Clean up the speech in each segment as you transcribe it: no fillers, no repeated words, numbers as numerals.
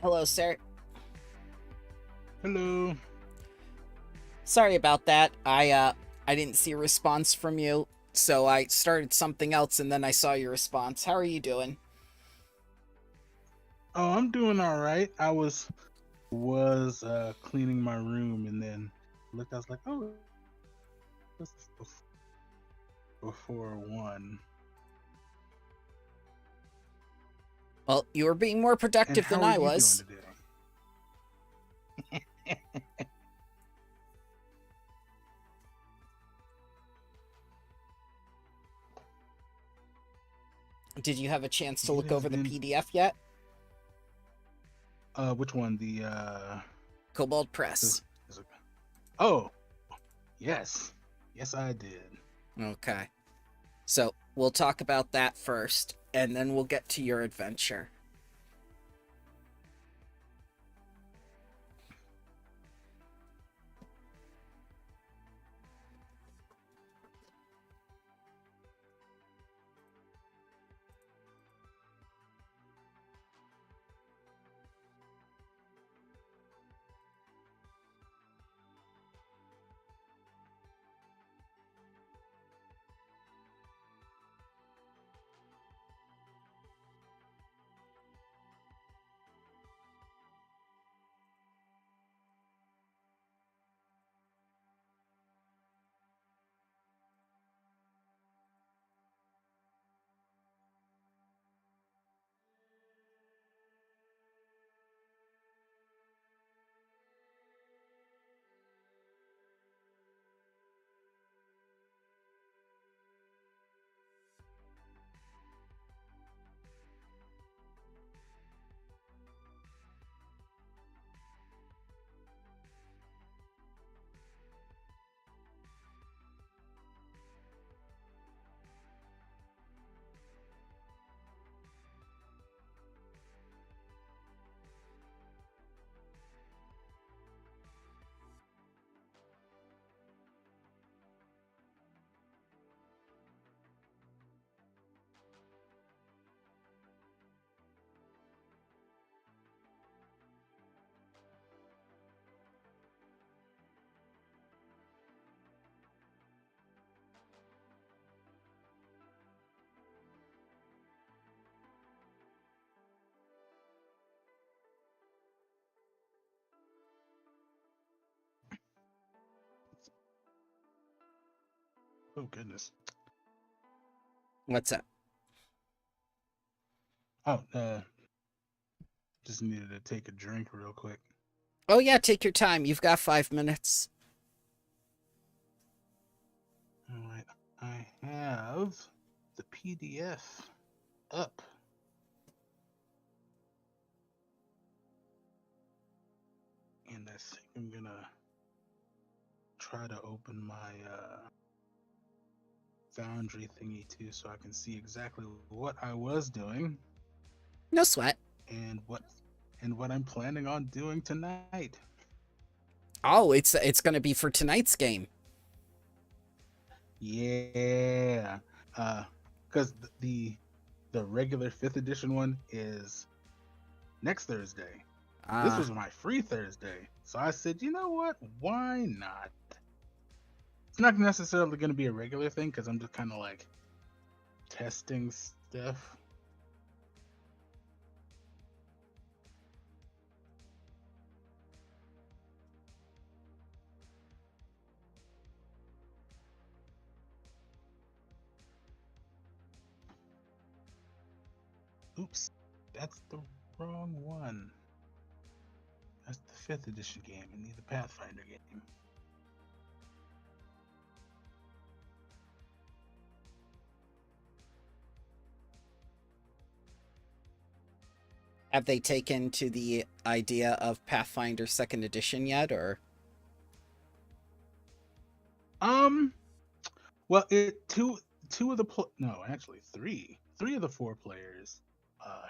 Hello, sir. Hello. Sorry about that. I didn't see a response from you, so I started something else and then I saw your response. How are you doing? Oh, I'm doing all right. I was cleaning my room and then looked. I was like, oh, this is before one. Well, you were being more And productive than how are I you doing was. today? Did you have a chance to It look has over the been. PDF yet? Which one? Kobold Is, Press. is it, oh, yes, yes, I did. Okay. So, we'll talk about that first, and then we'll get to your adventure. Oh goodness. What's up? Oh, just needed to take a drink real quick. Oh, yeah, take your time. You've got 5 minutes. All right, I have the PDF up, and I think I'm gonna try to open my Foundry thingy too, so I can see exactly what I was doing No sweat. and what I'm planning on doing tonight. Oh, it's gonna be for tonight's game. Yeah, because the regular fifth edition one is next Thursday. This Ah, was my free Thursday, so I said, you know what? Why not? It's not necessarily going to be a regular thing because I'm just kind of like testing stuff. Oops, that's the wrong one. That's the fifth edition game. I need the Pathfinder game. have they taken to the idea of Pathfinder Second Edition yet, or? Um, well, it two of the no, actually three of the four players uh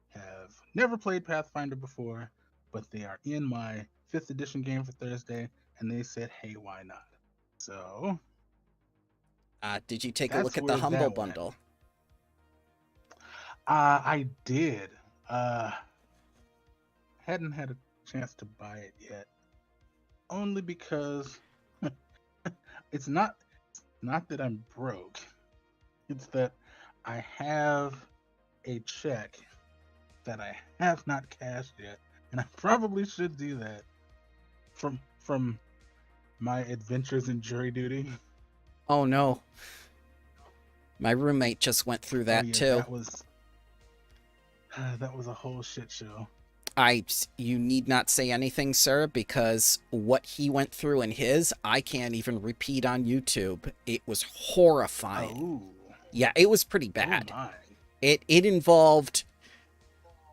have never played Pathfinder before, but they are in my fifth edition game for Thursday, and they said, "Hey, why not?" So Did you take a that's look at the where Humble that went. Bundle? I did. Uh, hadn't had a chance to buy it yet, only because it's not that I'm broke. It's that I have a check that I have not cashed yet, and I probably should do that from my adventures in jury duty. Oh no. My roommate just went through Oh that yeah, too. that was a whole shit show. You need not say anything, sir, because what he went through in his, I can't even repeat on YouTube. It was horrifying. Oh, Yeah, it was pretty oh bad. my. It involved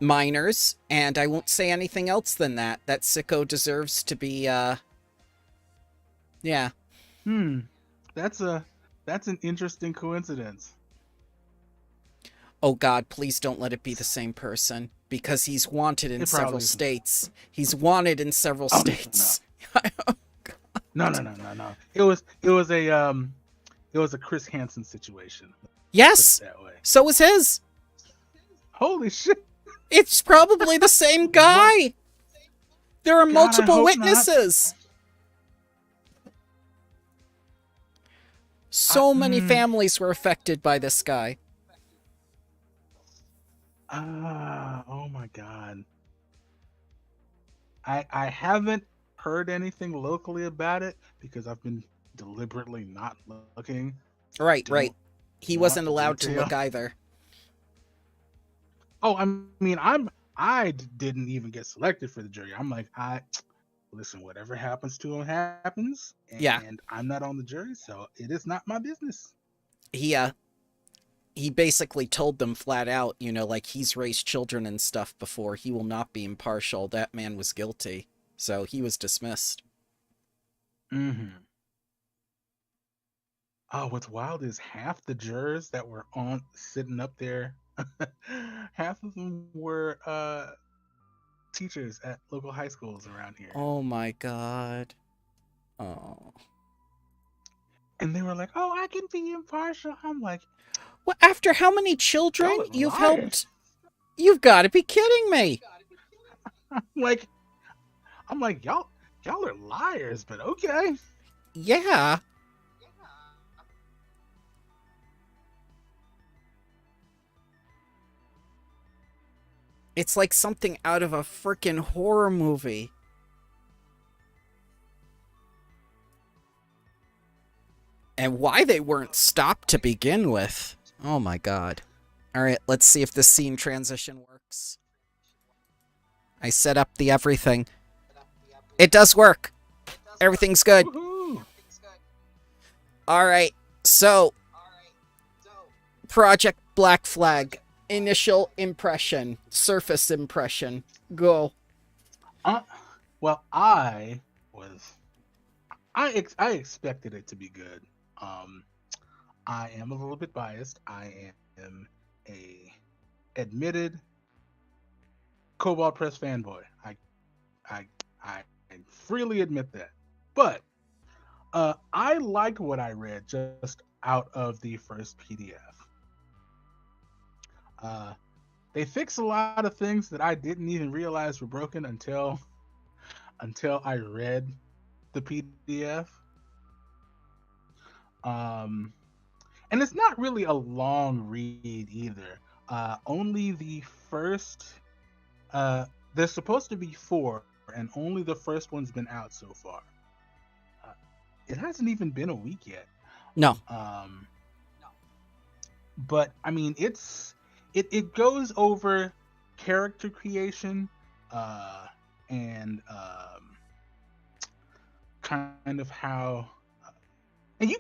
minors, and I won't say anything else than that. That sicko deserves to be, yeah. That's an interesting coincidence. Oh God, please don't let it be the same person, because he's wanted in It several probably isn't. states. He's wanted in several Oh, states. no. It was a Chris Hansen situation. Yes, Put it that way. so was his. Holy shit! It's probably the same guy. There are God, I multiple hope witnesses. So many families were affected by this guy. Oh my God. I haven't heard anything locally about it because I've been deliberately not looking. Right. He want wasn't the allowed to detail. look either. Oh, I mean, didn't even get selected for the jury. I'm like, listen, whatever happens to him happens, and Yeah. I'm not on the jury, so it is not my business. He basically told them flat out, you know, like, he's raised children and stuff before. He will not be impartial. That man was guilty. So he was dismissed. Mm-hmm. Oh, what's wild is half the jurors that were sitting up there, half of them were teachers at local high schools around here. Oh my God. Oh. And they were like, "Oh, I can be impartial." I'm like, Well, after how many children y'all are you've liars. helped? You've got to be kidding me. I'm like, y'all are liars, but okay. Yeah. It's like something out of a freaking horror movie. And why they weren't stopped to begin with. Oh my God. Alright, let's see if this scene transition works. I set up the everything. It does work. Everything's good. Woohoo. Alright, so Project Black Flag. Initial impression. Surface impression. Go. Well, I expected it to be good. I am a little bit biased. I am a admitted Kobold Press fanboy. I freely admit that. But I liked what I read just out of the first PDF. They fixed a lot of things that I didn't even realize were broken until I read the PDF. And it's not really a long read either. Only the first there's supposed to be 4, and only the first one's been out so far. It hasn't even been a week yet. No. But I mean, it goes over character creation and kind of how and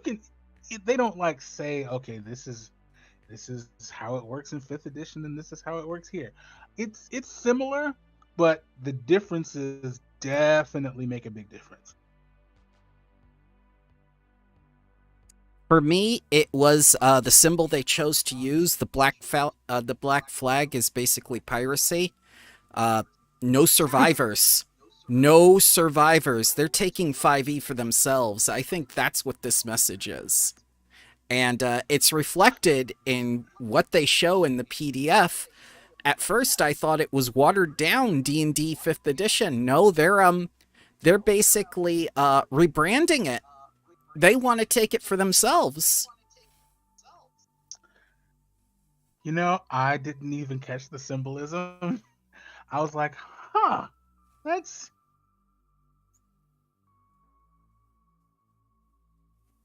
they don't like say, okay, this is how it works in 5th edition and this is how it works here. It's similar, but the differences definitely make a big difference. For me, it was the symbol they chose to use. The black flag is basically piracy. No survivors. No survivors. They're taking 5e for themselves. I think that's what this message is. And it's reflected in what they show in the PDF. at first I thought it was watered down D&D 5th edition. No, they're basically rebranding it. They want to take it for themselves. You know, I didn't even catch the symbolism. I was like, huh, that's.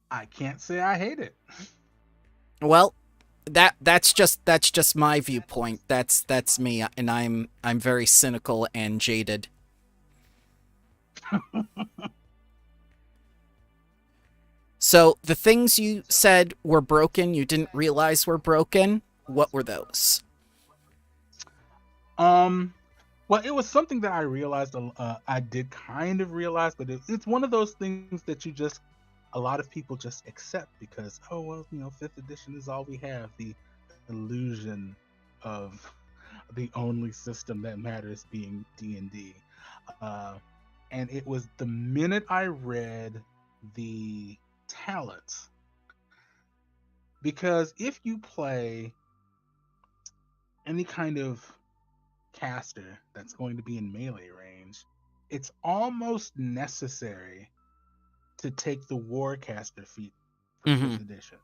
I can't say I hate it. Well, that's just my viewpoint. That's me, and I'm very cynical and jaded. So the things you said were broken, you didn't realize were broken. What were those? Well, it was something that I realized. I did kind of realize, but it's one of those things that a lot of people just accept because, oh well, you know, 5th edition is all we have. The illusion of the only system that matters being D&D. And it was the minute I read the talents, because if you play any kind of caster that's going to be in melee range, it's almost necessary to take the Warcaster feat for Mm-hmm. 5th edition.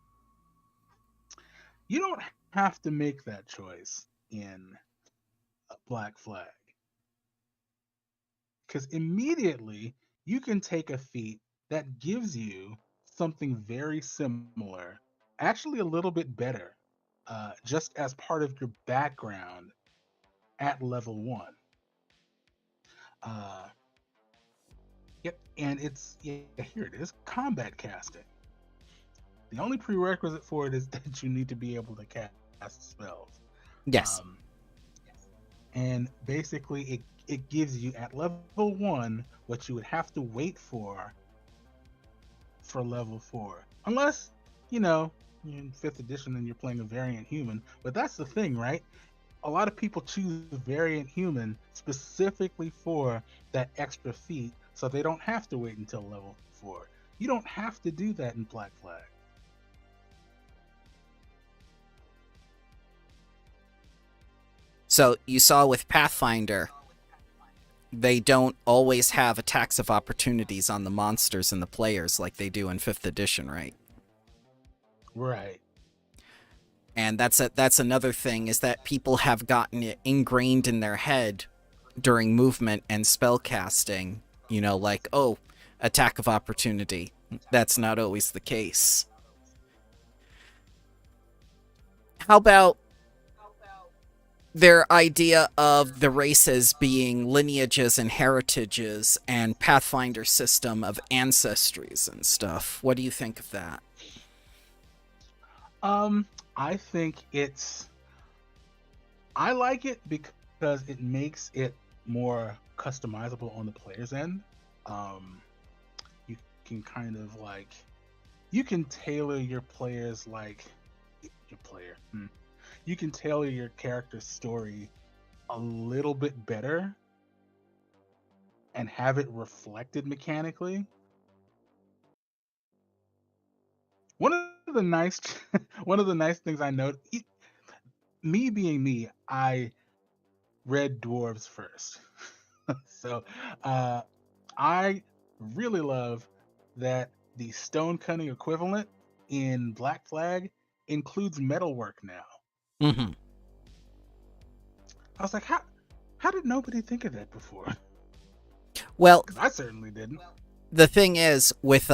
You don't have to make that choice in Black Flag, because immediately you can take a feat that gives you something very similar, actually a little bit better, just as part of your background at level 1. Uh, yep, and here it is, combat casting. The only prerequisite for it is that you need to be able to cast spells. Yes. And basically, it gives you at level 1 what you would have to wait for level 4. Unless, you know, you're in 5th edition and you're playing a variant human. But that's the thing, right? A lot of people choose variant human specifically for that extra feat, so they don't have to wait until level 4. You don't have to do that in Black Flag. So you saw with Pathfinder, they don't always have attacks of opportunities on the monsters and the players like they do in 5th edition, right? Right. And that's another thing, is that people have gotten it ingrained in their head during movement and spell casting, you know, like, oh, attack of opportunity. That's not always the case. How about their idea of the races being lineages and heritages and Pathfinder system of ancestries and stuff? What do you think of that? I think I like it because it makes it more customizable on the player's end. You can kind of like, you can tailor your players like your player. You can tailor your character's story a little bit better and have it reflected mechanically. One of the nice one of the nice things I noticed, me being me, I read dwarves first. So I really love that the stone cutting equivalent in Black Flag includes metalwork now. Mm-hmm. I was like, how did nobody think of that before? Well, Because I certainly didn't. the thing is, with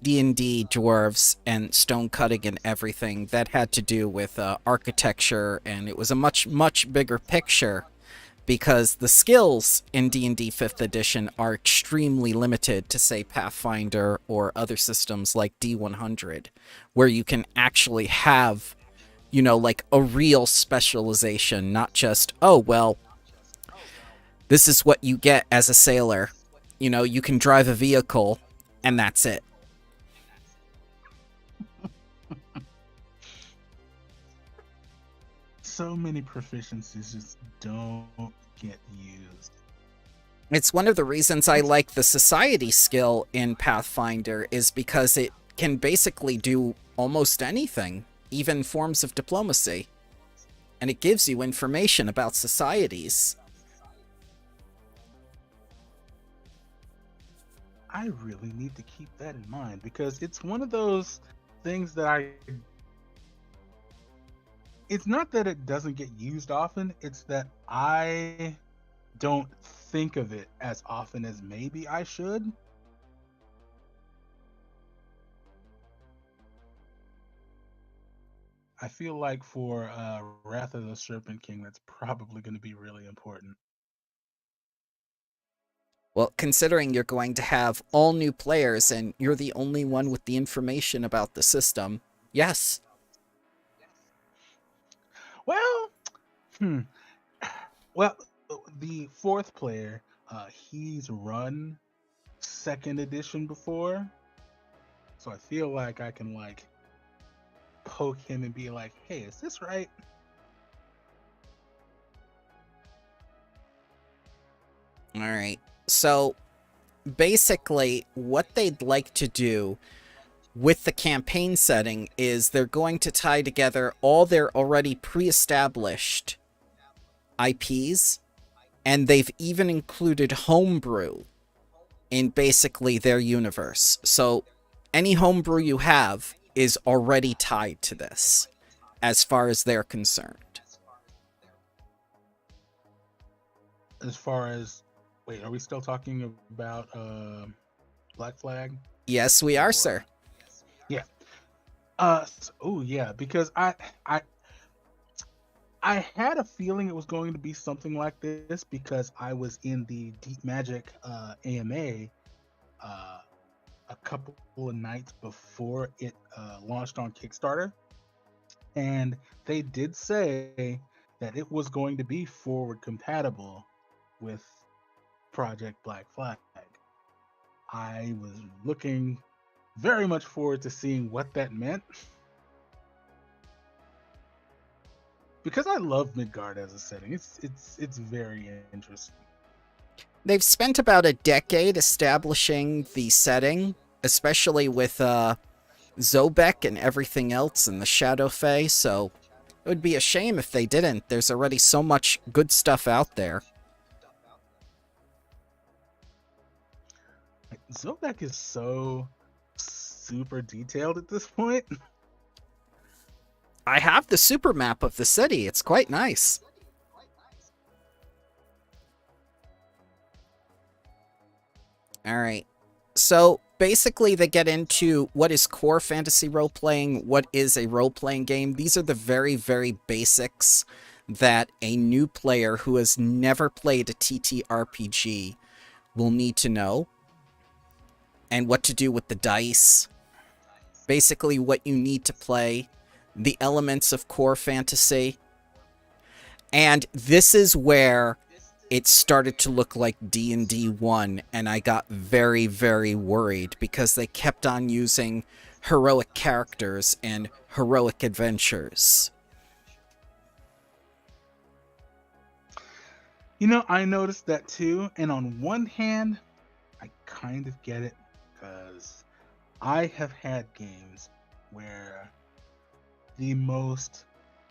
D&D dwarves and stone cutting and everything, that had to do with architecture, and it was a much bigger picture, because the skills in D&D 5th edition are extremely limited to, say, Pathfinder or other systems like D100, where you can actually have, you know, like a real specialization, not just, oh, well, this is what you get as a sailor. You know, you can drive a vehicle, and that's it. So many proficiencies just don't get used. It's one of the reasons I like the society skill in Pathfinder, is because it can basically do almost anything, even forms of diplomacy. and it gives you information about societies. I really need to keep that in mind because it's one of those things that it's not that it doesn't get used often, it's that I don't think of it as often as maybe I should. I feel like for Wrath of the Serpent King, that's probably going to be really important. Well, considering you're going to have all new players and you're the only one with the information about the system, yes. Well, hmm. Well, the fourth player, he's run second edition before, so I feel like I can like poke him and be like, "Hey, is this right?" All right. So basically, what they'd like to do with the campaign setting is they're going to tie together all their already pre-established IPs, and they've even included homebrew in basically their universe. So any homebrew you have is already tied to this, as far as they're concerned. As far as, wait, are we still talking about Black Flag? Yes, we are, Or sir. yeah. Oh yeah, because I had a feeling it was going to be something like this because I was in the Deep Magic AMA a couple of nights before it launched on Kickstarter, and they did say that it was going to be forward compatible with Project Black Flag. I was looking very much forward to seeing what that meant because I love Midgard as a setting. It's very interesting. They've spent about a decade establishing the setting, especially with Zobek and everything else and the Shadow Fae, so it would be a shame if they didn't. There's already so much good stuff out there. Zobek is so super detailed at this point. I have the super map of the city. It's quite nice. All right. So basically, they get into what is core fantasy role playing, what is a role playing game. These are the very, very basics that a new player who has never played a TTRPG will need to know, and what to do with the dice. Basically, what you need to play, the elements of core fantasy. And this is where it started to look like D&D 1, and I got very, very worried because they kept on using heroic characters and heroic adventures. You know, I noticed that too, and on one hand, I kind of get it because I have had games where the most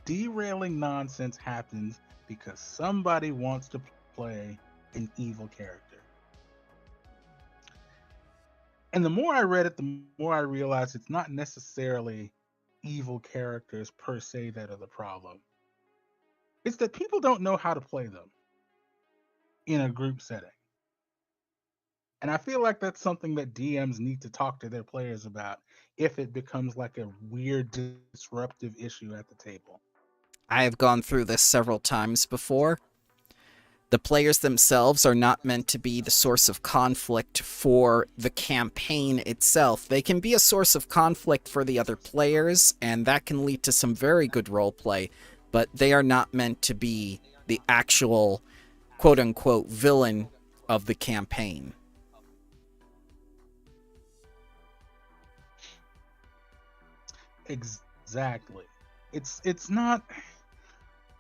derailing nonsense happens because somebody wants to play an evil character. And the more I read it, the more I realized it's not necessarily evil characters per se that are the problem. It's that people don't know how to play them in a group setting. And I feel like that's something that DMs need to talk to their players about if it becomes like a weird disruptive issue at the table. I have gone through this several times before. The players themselves are not meant to be the source of conflict for the campaign itself. They can be a source of conflict for the other players, and that can lead to some very good roleplay, but they are not meant to be the actual quote-unquote villain of the campaign. Exactly. It's not,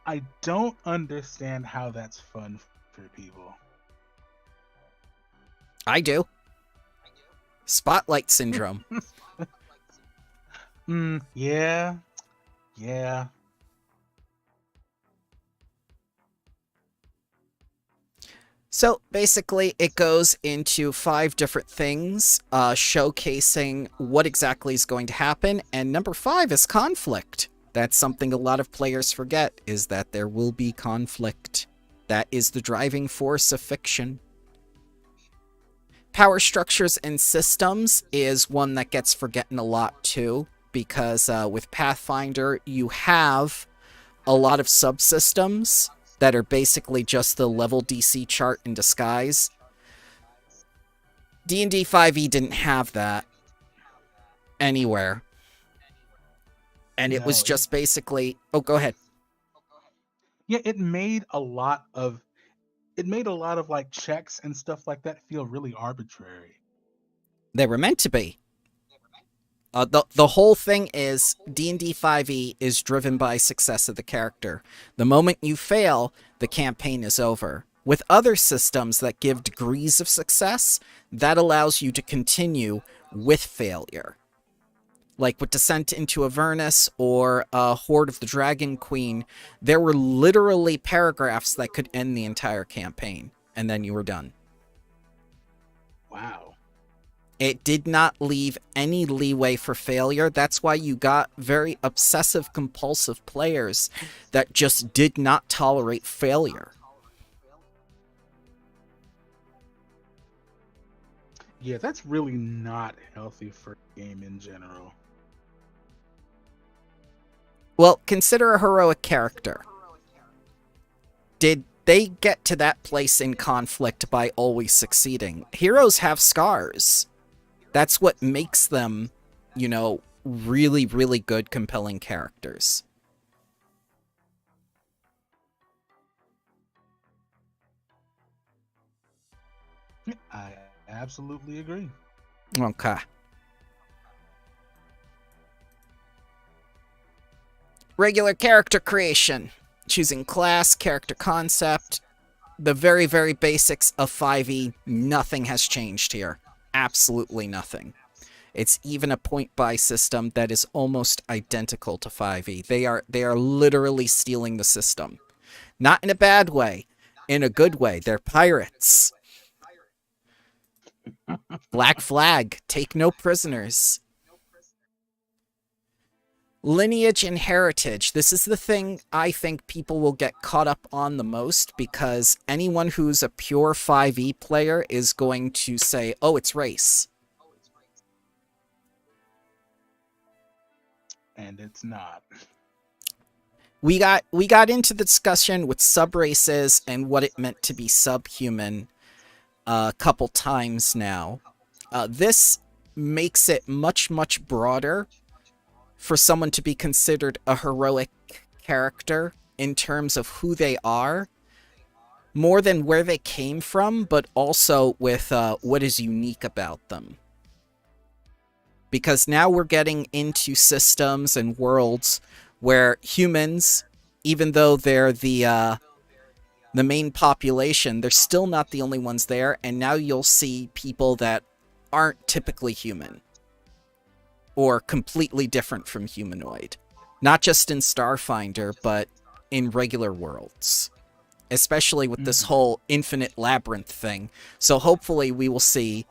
I don't understand how that's fun for people. I do. Spotlight syndrome. Yeah. Yeah. So basically, it goes into 5 different things, showcasing what exactly is going to happen. And number 5 is conflict. That's something a lot of players forget, is that there will be conflict. That is the driving force of fiction. Power structures and systems is one that gets forgotten a lot too, because with Pathfinder, you have a lot of subsystems that are basically just the level DC chart in disguise. D&D 5e didn't have that anywhere. And it was No, just basically, oh, go ahead. yeah, it made a lot of like checks and stuff like that feel really arbitrary. They were meant to be. The whole thing is D&D 5e is driven by success of the character. The moment you fail, the campaign is over. With other systems that give degrees of success, that allows you to continue with failure. Like with Descent into Avernus or Horde of the Dragon Queen, there were literally paragraphs that could end the entire campaign, and then you were done. Wow. It did not leave any leeway for failure. That's why you got very obsessive compulsive players that just did not tolerate failure. Yeah, that's really not healthy for a game in general. Well, consider a heroic character. Did they get to that place in conflict by always succeeding? Heroes have scars. That's what makes them, really, really good, compelling characters. I absolutely agree. Okay. Regular character creation. Choosing class, character concept. The very, very basics of 5e. Nothing has changed here. Absolutely nothing. It's even a point buy system that is almost identical to 5e. They are literally stealing the system. Not in a bad way, in a good way. They're pirates. Black Flag, take no prisoners. Lineage and heritage. This is the thing I think people will get caught up on the most, because anyone who's a pure 5e player is going to say, oh, it's race. And it's not. We got into the discussion with subraces and what it meant to be subhuman a couple times now. This makes it much, much broader for someone to be considered a heroic character in terms of who they are, more than where they came from, but also with what is unique about them. Because now we're getting into systems and worlds where humans, even though they're the main population, they're still not the only ones there, and now you'll see people that aren't typically human or completely different from humanoid. Not just in Starfinder, but in regular worlds. Especially with this whole infinite labyrinth thing. So hopefully we will see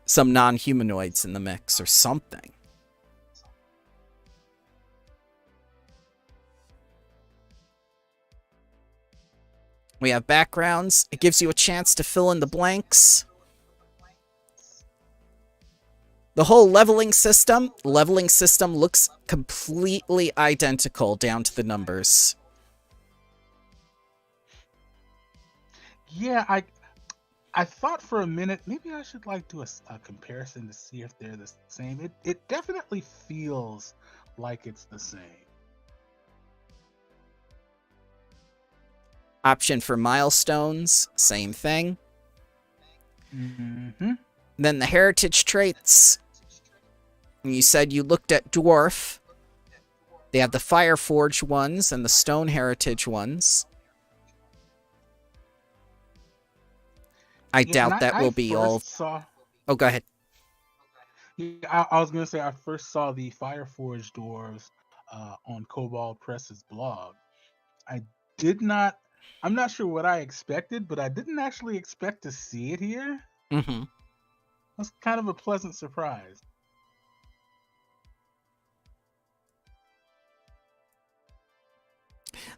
some non-humanoids in the mix or something. We have backgrounds. It gives you a chance to fill in the blanks. The whole leveling system looks completely identical down to the numbers. Yeah, I thought for a minute maybe I should like do a comparison to see if they're the same. It definitely feels like it's the same. Option for milestones, same thing. Mm-hmm. Then the heritage traits. You said you looked at dwarf. They have the Fireforge ones and the Stone Heritage ones. I doubt that will be all. Oh, go ahead. Yeah, I was gonna say I first saw the Fireforge dwarves on Kobold Press's blog. I did not I'm not sure what I expected, but I didn't actually expect to see it here. Hmm. That's kind of a pleasant surprise.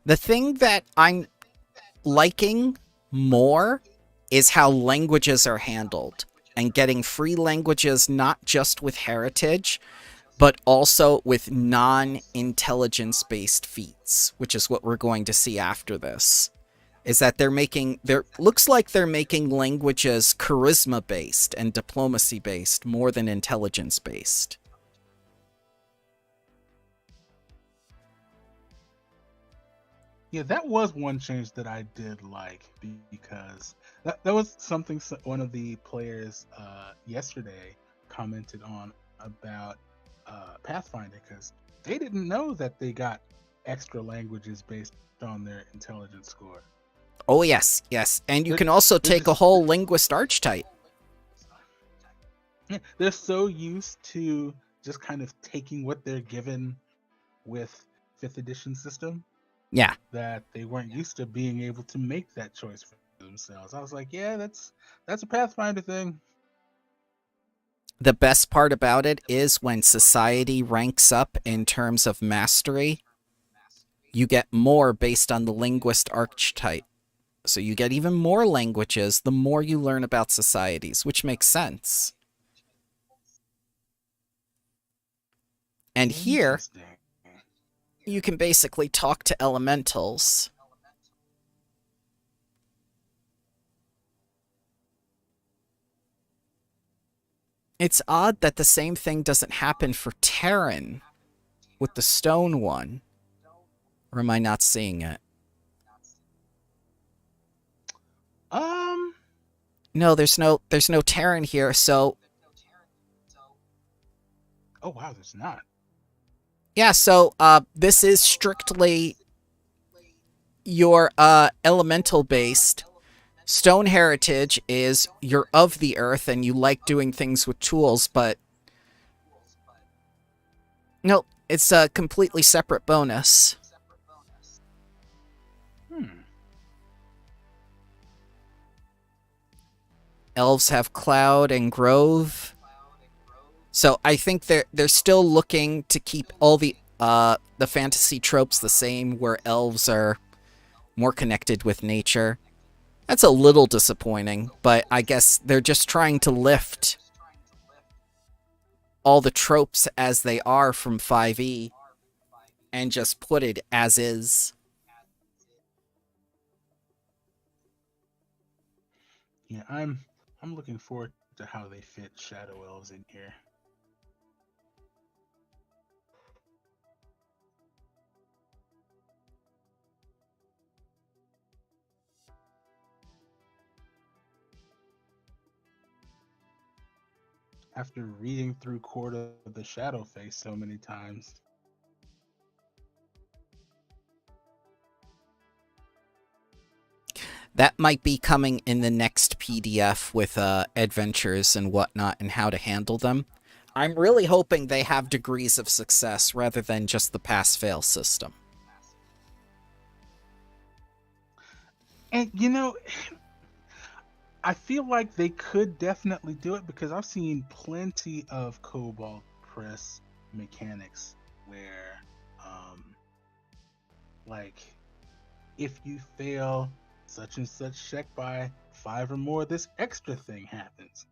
The thing that I'm liking more is how languages are handled and getting free languages not just with heritage, but also with non-intelligence based feats, which is what we're going to see after this. Is that there looks like they're making languages charisma based and diplomacy based more than intelligence based. Yeah, that was one change that I did like because that was something one of the players yesterday commented on about Pathfinder because they didn't know that they got extra languages based on their intelligence score. Oh yes, yes. And you They're, can also they're take a just whole linguist archetype. they're so used to just kind of taking what they're given with fifth edition system Yeah. that they weren't used to being able to make that choice for themselves. I was like, yeah, that's a Pathfinder thing. The best part about it is when society ranks up in terms of mastery, you get more based on the linguist archetype. So you get even more languages the more you learn about societies, which makes sense. And here, Interesting. you can basically talk to elementals. It's odd that the same thing doesn't happen for Terran with the stone one. Or am I not seeing it? Um. No, there's no Terran here, so Oh wow, there's not. yeah, so this is strictly your elemental based. Stone heritage is you're of the earth and you like doing things with tools, but no, it's a completely separate bonus. Hmm. Elves have cloud and grove. So I think they're still looking to keep all the fantasy tropes the same, where elves are more connected with nature. That's a little disappointing, but I guess they're just trying to lift all the tropes as they are from 5e and just put it as is. Yeah, I'm looking forward to how they fit shadow elves in here. After reading through Court of the Shadow Face so many times. That might be coming in the next PDF with adventures and whatnot and how to handle them. I'm really hoping they have degrees of success rather than just the pass-fail system. And I feel like they could definitely do it because I've seen plenty of Kobold Press mechanics where, like, if you fail such and such check by 5 or more, this extra thing happens.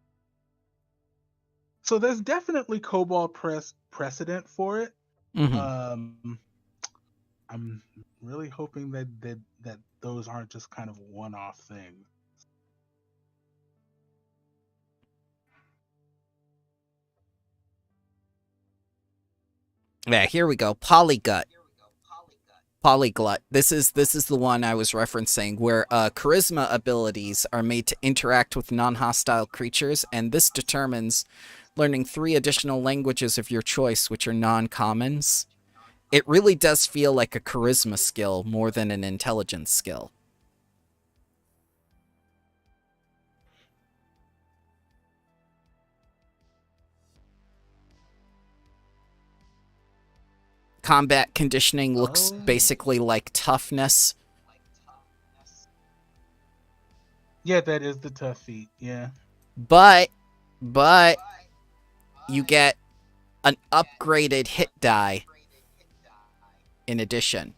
So there's definitely Kobold Press precedent for it. Mm-hmm. Um, I'm really hoping that those aren't just kind of one-off things. Yeah, here we go. Polygut. Polyglot. This is the one I was referencing, where charisma abilities are made to interact with non-hostile creatures, and this determines learning 3 additional languages of your choice, which are non-commons. It really does feel like a charisma skill more than an intelligence skill. Combat conditioning looks Oh, basically like toughness. Yeah, that is the tough feat. Yeah. But but you get an upgraded hit die in addition.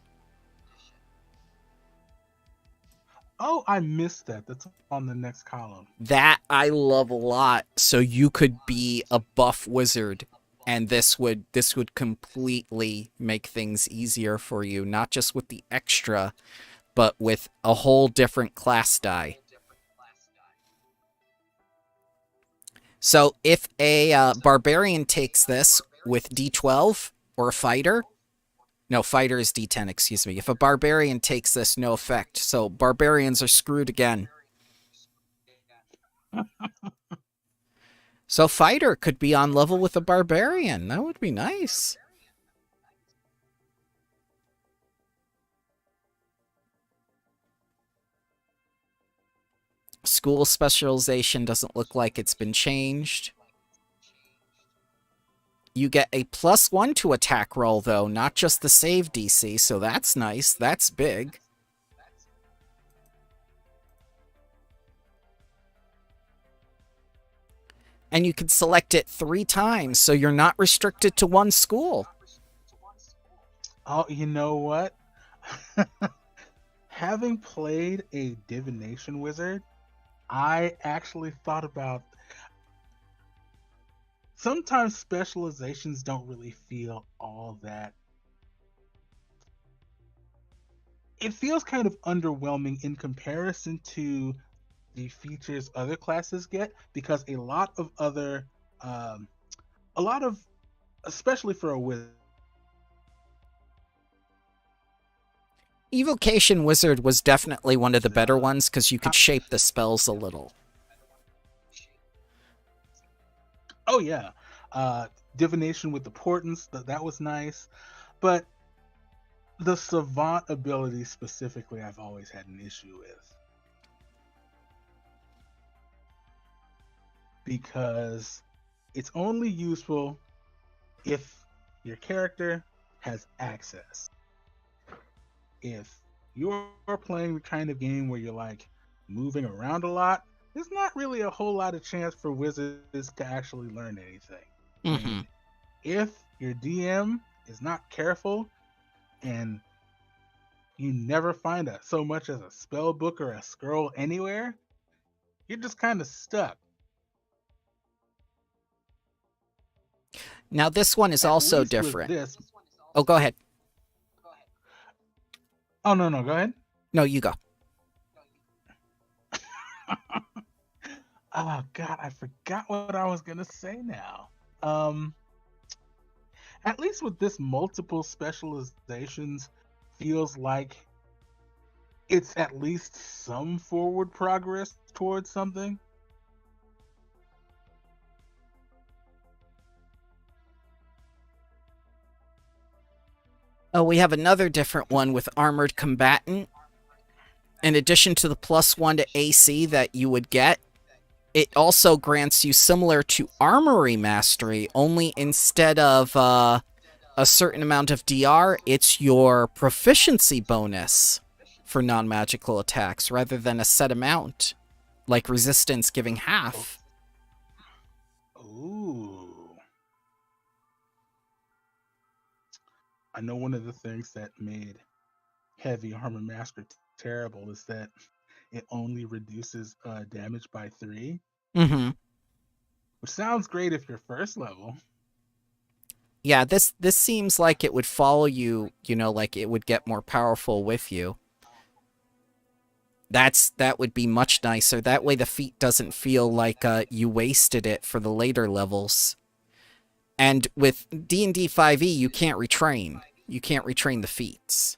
Oh, I missed that. That's on the next column. That I love a lot. So you could be a buff wizard, and this would completely make things easier for you, not just with the extra, but with a whole different class die. So if a barbarian takes this with D12 or a fighter, no, fighter is D10, excuse me. If a barbarian takes this, no effect. So barbarians are screwed again. So fighter could be on level with a barbarian. That would be nice. School specialization doesn't look like it's been changed. You get a +1 to attack roll, though, not just the save DC, so that's nice. That's big. And you can select it 3 times, so you're not restricted to one school. Oh, you know what? Having played a divination wizard, I actually thought about sometimes specializations don't really feel all that. It feels kind of underwhelming in comparison to the features other classes get, because um, a lot of, especially for a wizard. Evocation Wizard was definitely one of the better ones because you could shape the spells a little. Oh yeah, divination with the portents, that was nice, but the savant ability specifically, I've always had an issue with, because it's only useful if your character has access. If you're playing the kind of game where you're like moving around a lot, there's not really a whole lot of chance for wizards to actually learn anything. Mm-hmm. And if your DM is not careful and you never find so much as a spell book or a scroll anywhere, you're just kind of stuck. Now this one is At also least with different. this. Oh, go ahead. Oh, no, go ahead. No, you go. Oh God, I forgot what I was gonna say now. Um, at least with this, multiple specializations feels like it's at least some forward progress towards something. Oh, we have another different one with Armored Combatant. In addition to the +1 to AC that you would get, it also grants you, similar to Armory Mastery, only instead of a certain amount of DR, it's your proficiency bonus for non-magical attacks rather than a set amount, like Resistance giving half. Ooh. I know one of the things that made Heavy Armor Master terrible is that it only reduces damage by 3, Mm-hmm. which sounds great if you're first level. Yeah, this seems like it would follow you, like it would get more powerful with you. That would be much nicer. That way the feat doesn't feel like you wasted it for the later levels. And with D&D 5e, you can't retrain. You can't retrain the feats.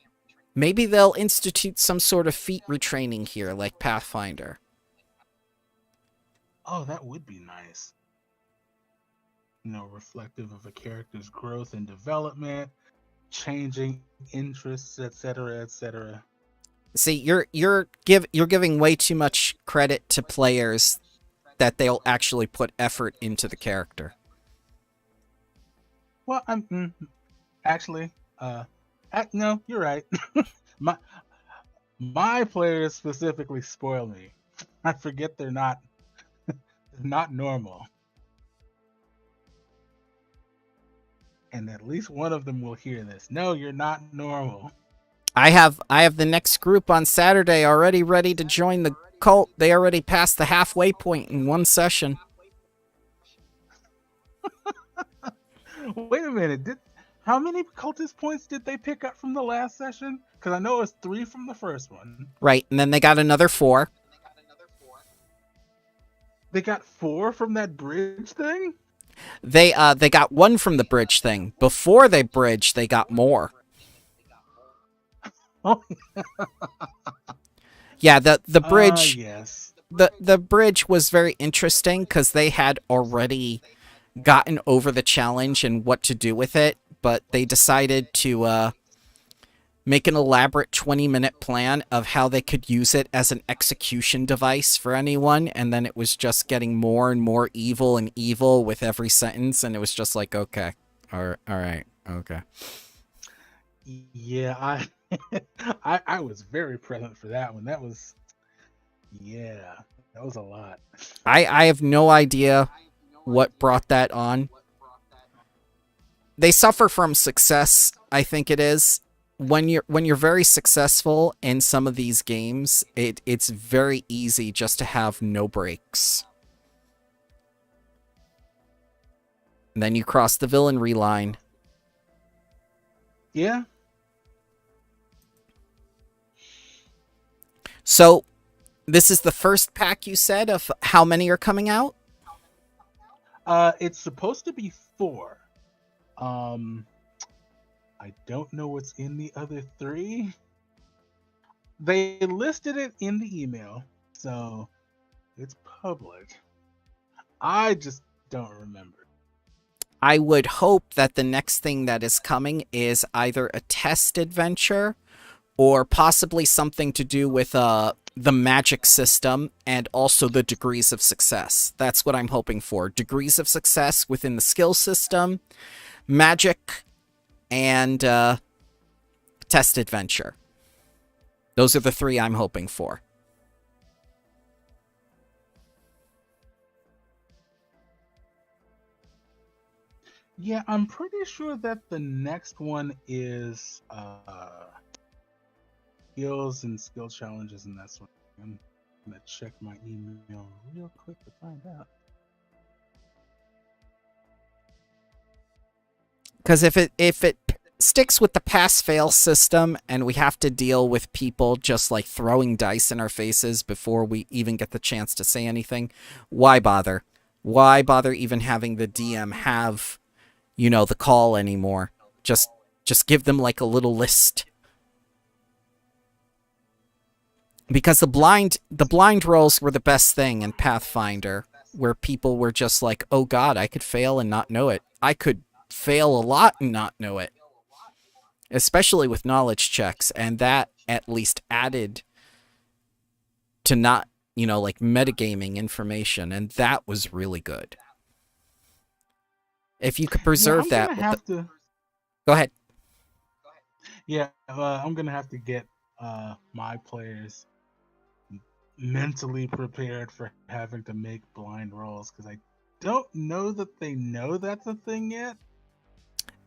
Maybe they'll institute some sort of feat retraining here, like Pathfinder. Oh, that would be nice. Reflective of a character's growth and development, changing interests, etc., etc. See, you're giving way too much credit to players that they'll actually put effort into the character. Well, actually, no, you're right. my my players specifically spoil me I forget they're not normal. And at least one of them will hear this. No, you're not normal. I have the next group on Saturday already ready to join the cult. They already passed the halfway point in one session. Wait a minute. How many cultist points did they pick up from the last session? Because I know it's 3 from the first one. Right, and then they got another 4. They got 4 from that bridge thing? They got 1 from the bridge thing. Before they bridged, they got more. Oh, Yeah, the bridge yes. the bridge was very interesting because they had already gotten over the challenge and what to do with it, but they decided to make an elaborate 20-minute plan of how they could use it as an execution device for anyone, and then it was just getting more and more evil and evil with every sentence, and it was just like, okay, all right, okay. Yeah, I was very present for that one. That was a lot. I have no idea what brought that on. They suffer from success, I think it is. When you're very successful in some of these games, it's very easy just to have no breaks. And then you cross the villainry line. Yeah. So, this is the first pack, you said, of how many are coming out? It's supposed to be 4. I don't know what's in the other 3. They listed it in the email, so it's public. I just don't remember. I would hope that the next thing that is coming is either a test adventure or possibly something to do with the magic system and also the degrees of success. That's what I'm hoping for. Degrees of success within the skill system, magic, and test adventure. Those are the 3 I'm hoping for. Yeah, I'm pretty sure that the next one is skills and skill challenges and that sort of thing. I'm gonna check my email real quick to find out. Because if it sticks with the pass-fail system and we have to deal with people just like throwing dice in our faces before we even get the chance to say anything, why bother? Why bother even having the DM have, the call anymore? Just give them like a little list. Because the blind rolls were the best thing in Pathfinder, where people were just like, oh god, I could fail and not know it. I could fail a lot and not know it. Especially with knowledge checks, and that at least added to not, like metagaming information, and that was really good. If you could preserve that with to. Go ahead. Yeah, I'm gonna have to get my players mentally prepared for having to make blind rolls because I don't know that they know that's a thing yet.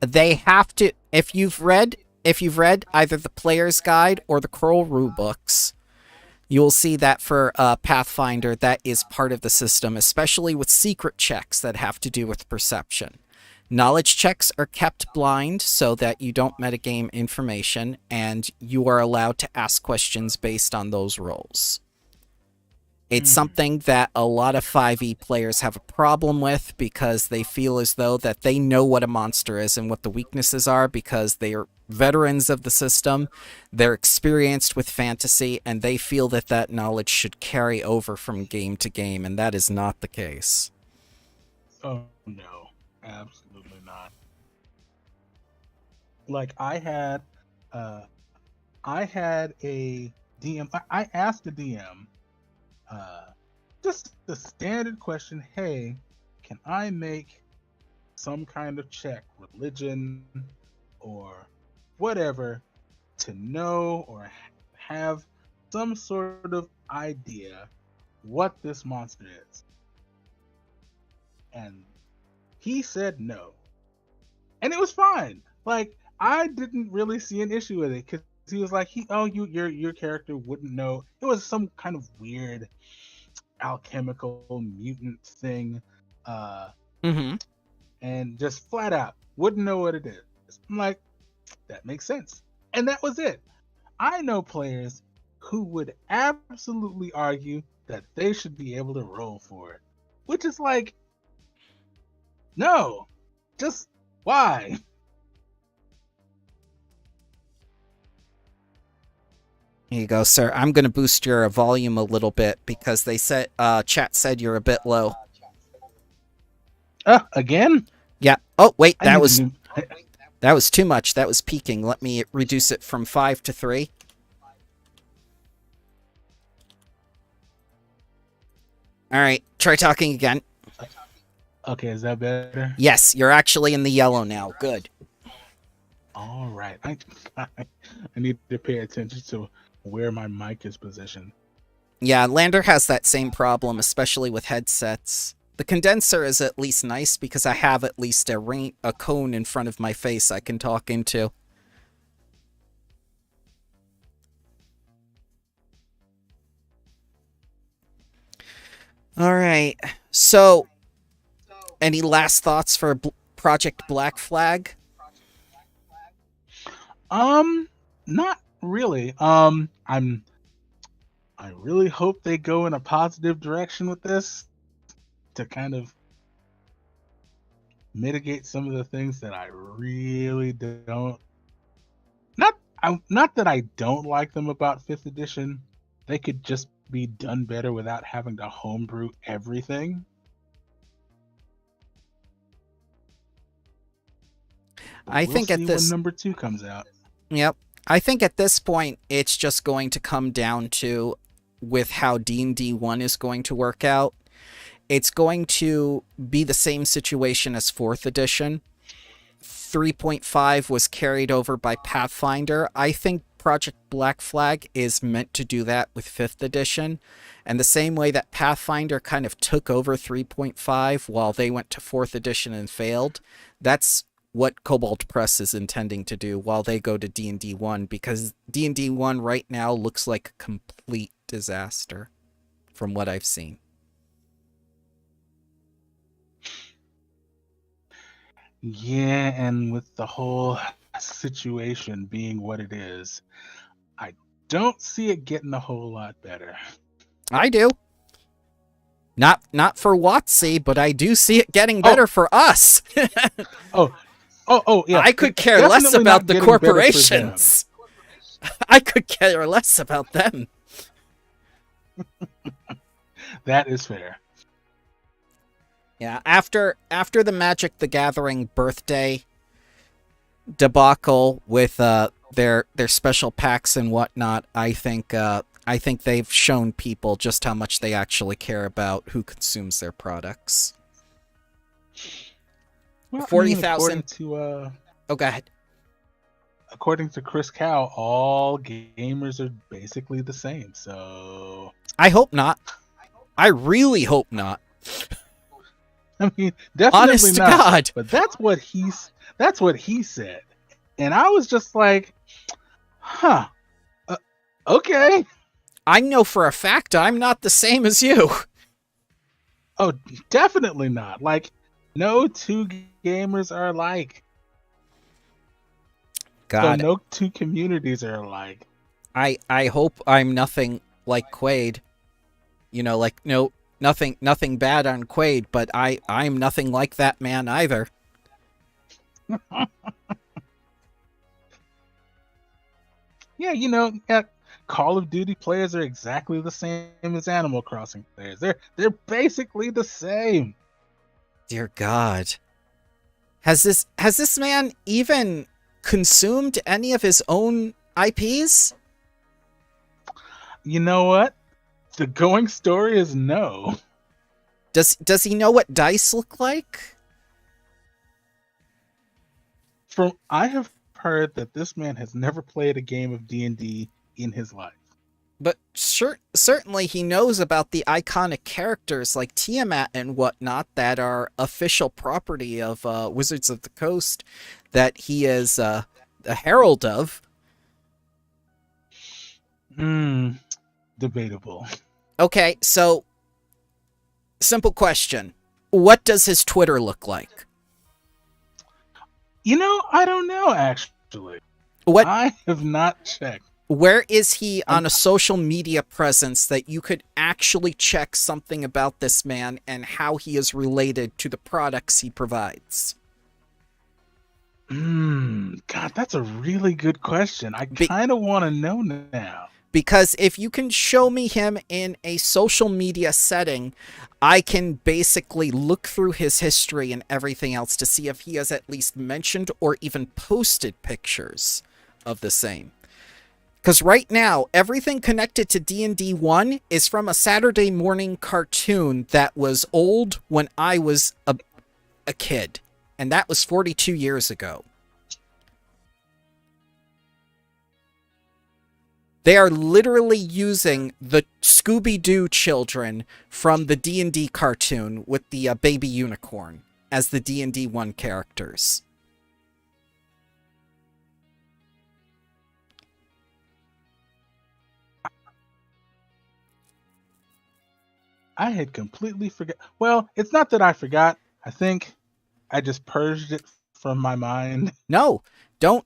They have to. If you've read either the Player's Guide or the Kroll Rule books, you will see that for Pathfinder, that is part of the system, especially with secret checks that have to do with perception. Knowledge checks are kept blind so that you don't metagame information, and you are allowed to ask questions based on those rolls. It's something that a lot of 5e players have a problem with because they feel as though that they know what a monster is and what the weaknesses are because they are veterans of the system, they're experienced with fantasy, and they feel that that knowledge should carry over from game to game, and that is not the case. Oh, no. Absolutely not. Like, I had a DM. I asked the DM just the standard question, hey, can I make some kind of check, religion or whatever, to know or have some sort of idea what this monster is. And he said no. And it was fine. Like, I didn't really see an issue with it because he was like, your character wouldn't know. It was some kind of weird alchemical mutant thing. Mm-hmm. And just flat out wouldn't know what it is. I'm like, that makes sense. And that was it. I know players who would absolutely argue that they should be able to roll for it. Which is like, no. Just why? Here you go, sir. I'm going to boost your volume a little bit because they said chat said you're a bit low. Again? Yeah. Oh, wait, that was new... too much. That was peaking. Let me reduce it from 5 to 3. All right, try talking again. Okay, is that better? Yes, you're actually in the yellow now. Good. All right. I need to pay attention to where my mic is positioned. Yeah, Lander has that same problem, especially with headsets. The condenser is at least nice because I have at least a cone in front of my face I can talk into. All right. So, any last thoughts for Project Black Flag? Not really. I really hope they go in a positive direction with this to kind of mitigate some of the things that I really don't. Not that I don't like them about 5th edition. They could just be done better without having to homebrew everything. I think at this when number 2 comes out. Yep. I think at this point it's just going to come down to with how D&D 1 is going to work out. It's going to be the same situation as 4th edition. 3.5 was carried over by Pathfinder. I think Project Black Flag is meant to do that with 5th edition. And the same way that Pathfinder kind of took over 3.5 while they went to 4th edition and failed, that's what Kobold Press is intending to do while they go to D&D 1, because D&D 1 right now looks like a complete disaster from what I've seen. Yeah, and with the whole situation being what it is, I don't see it getting a whole lot better. I do. Not for WotC, but I do see it getting better for us. Yeah. I could care less about the corporations. I could care less about them. That is fair. Yeah, after the Magic the Gathering birthday debacle with their special packs and whatnot, I think they've shown people just how much they actually care about who consumes their products. Well, 40,000 to Oh, go ahead. According to Chris Cow, all gamers are basically the same. So I hope not. I really hope not. I mean, definitely honest to not. God. But that's what he said, and I was just like, huh, okay. I know for a fact I'm not the same as you. Oh, definitely not. Like, no two gamers are alike. God, so no two communities are alike. I hope I'm nothing like Quaid. You know, like nothing bad on Quaid, but I'm nothing like that man either. Yeah, Call of Duty players are exactly the same as Animal Crossing players. They're basically the same. Dear God. Has this man even consumed any of his own IPs? You know what? The going story is no. Does he know what dice look like? I have heard that this man has never played a game of D&D in his life. But certainly he knows about the iconic characters like Tiamat and whatnot that are official property of Wizards of the Coast that he is a herald of. Debatable. Okay, so simple question. What does his Twitter look like? I don't know, actually. What I have not checked. Where is he I'm, on a social media presence that you could actually check something about this man and how he is related to the products he provides? God, that's a really good question. I Be- kind of want to know now. because if you can show me him in a social media setting, I can basically look through his history and everything else to see if he has at least mentioned or even posted pictures of the same. Because right now, everything connected to D&D 1 is from a Saturday morning cartoon that was old when I was a kid. And that was 42 years ago. They are literally using the Scooby-Doo children from the D&D cartoon with the baby unicorn as the D&D 1 characters. I had completely forgot. Well, it's not that I forgot. I think I just purged it from my mind. No, don't.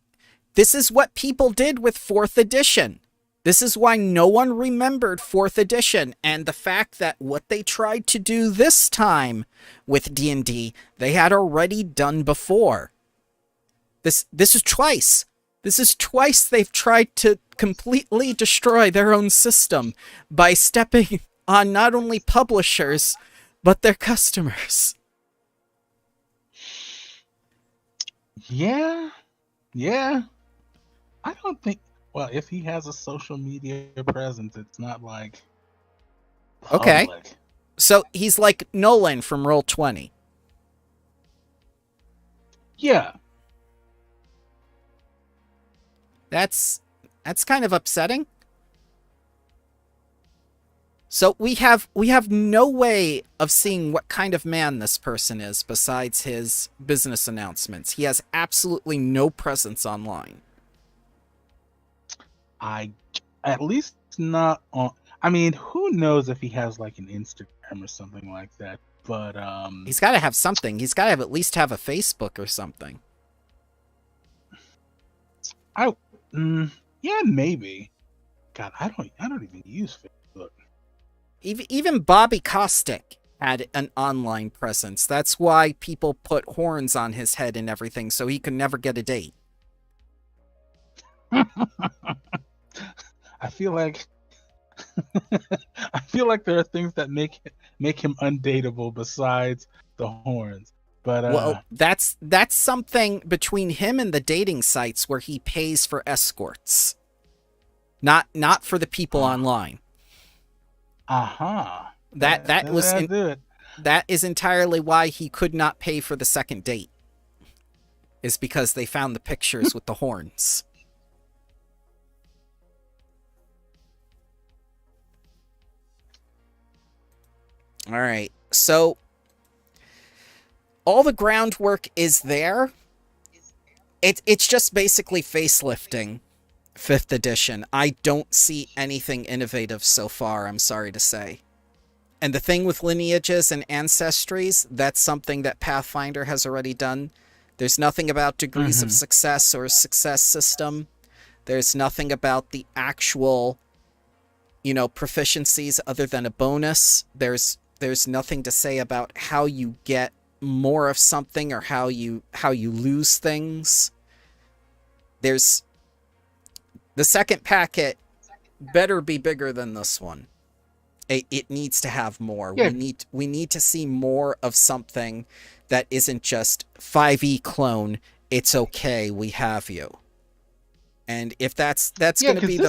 This is what people did with 4th edition. This is why no one remembered 4th edition, and the fact that what they tried to do this time with D&D, they had already done before. This is twice. This is twice they've tried to completely destroy their own system by stepping on not only publishers, but their customers. Yeah. I don't think. Well, if he has a social media presence, it's not like public. Okay. So he's like Nolan from Roll20. Yeah. That's kind of upsetting. So we have no way of seeing what kind of man this person is besides his business announcements. He has absolutely no presence online. At least not on. I mean, who knows if he has like an Instagram or something like that? But he's got to have something. He's got to have at least have a Facebook or something. Yeah, maybe. God, I don't even use Facebook. Even Bobby Kostick had an online presence. That's why people put horns on his head and everything, so he could never get a date. I feel like there are things that make him undateable besides the horns. But well, that's something between him and the dating sites where he pays for escorts. Not for the people online. That is entirely why he could not pay for the second date. Is because they found the pictures with the horns. All right. So all the groundwork is there. It's just basically facelifting 5th edition. I don't see anything innovative so far, I'm sorry to say. And the thing with lineages and ancestries, that's something that Pathfinder has already done. There's nothing about degrees of success or success system. There's nothing about the actual, proficiencies other than a bonus. There's nothing to say about how you get more of something or how you lose things. There's the second packet better be bigger than this one. It needs to have more. Yeah. We need to see more of something that isn't just 5e clone. It's okay, we have you. And if that's going to be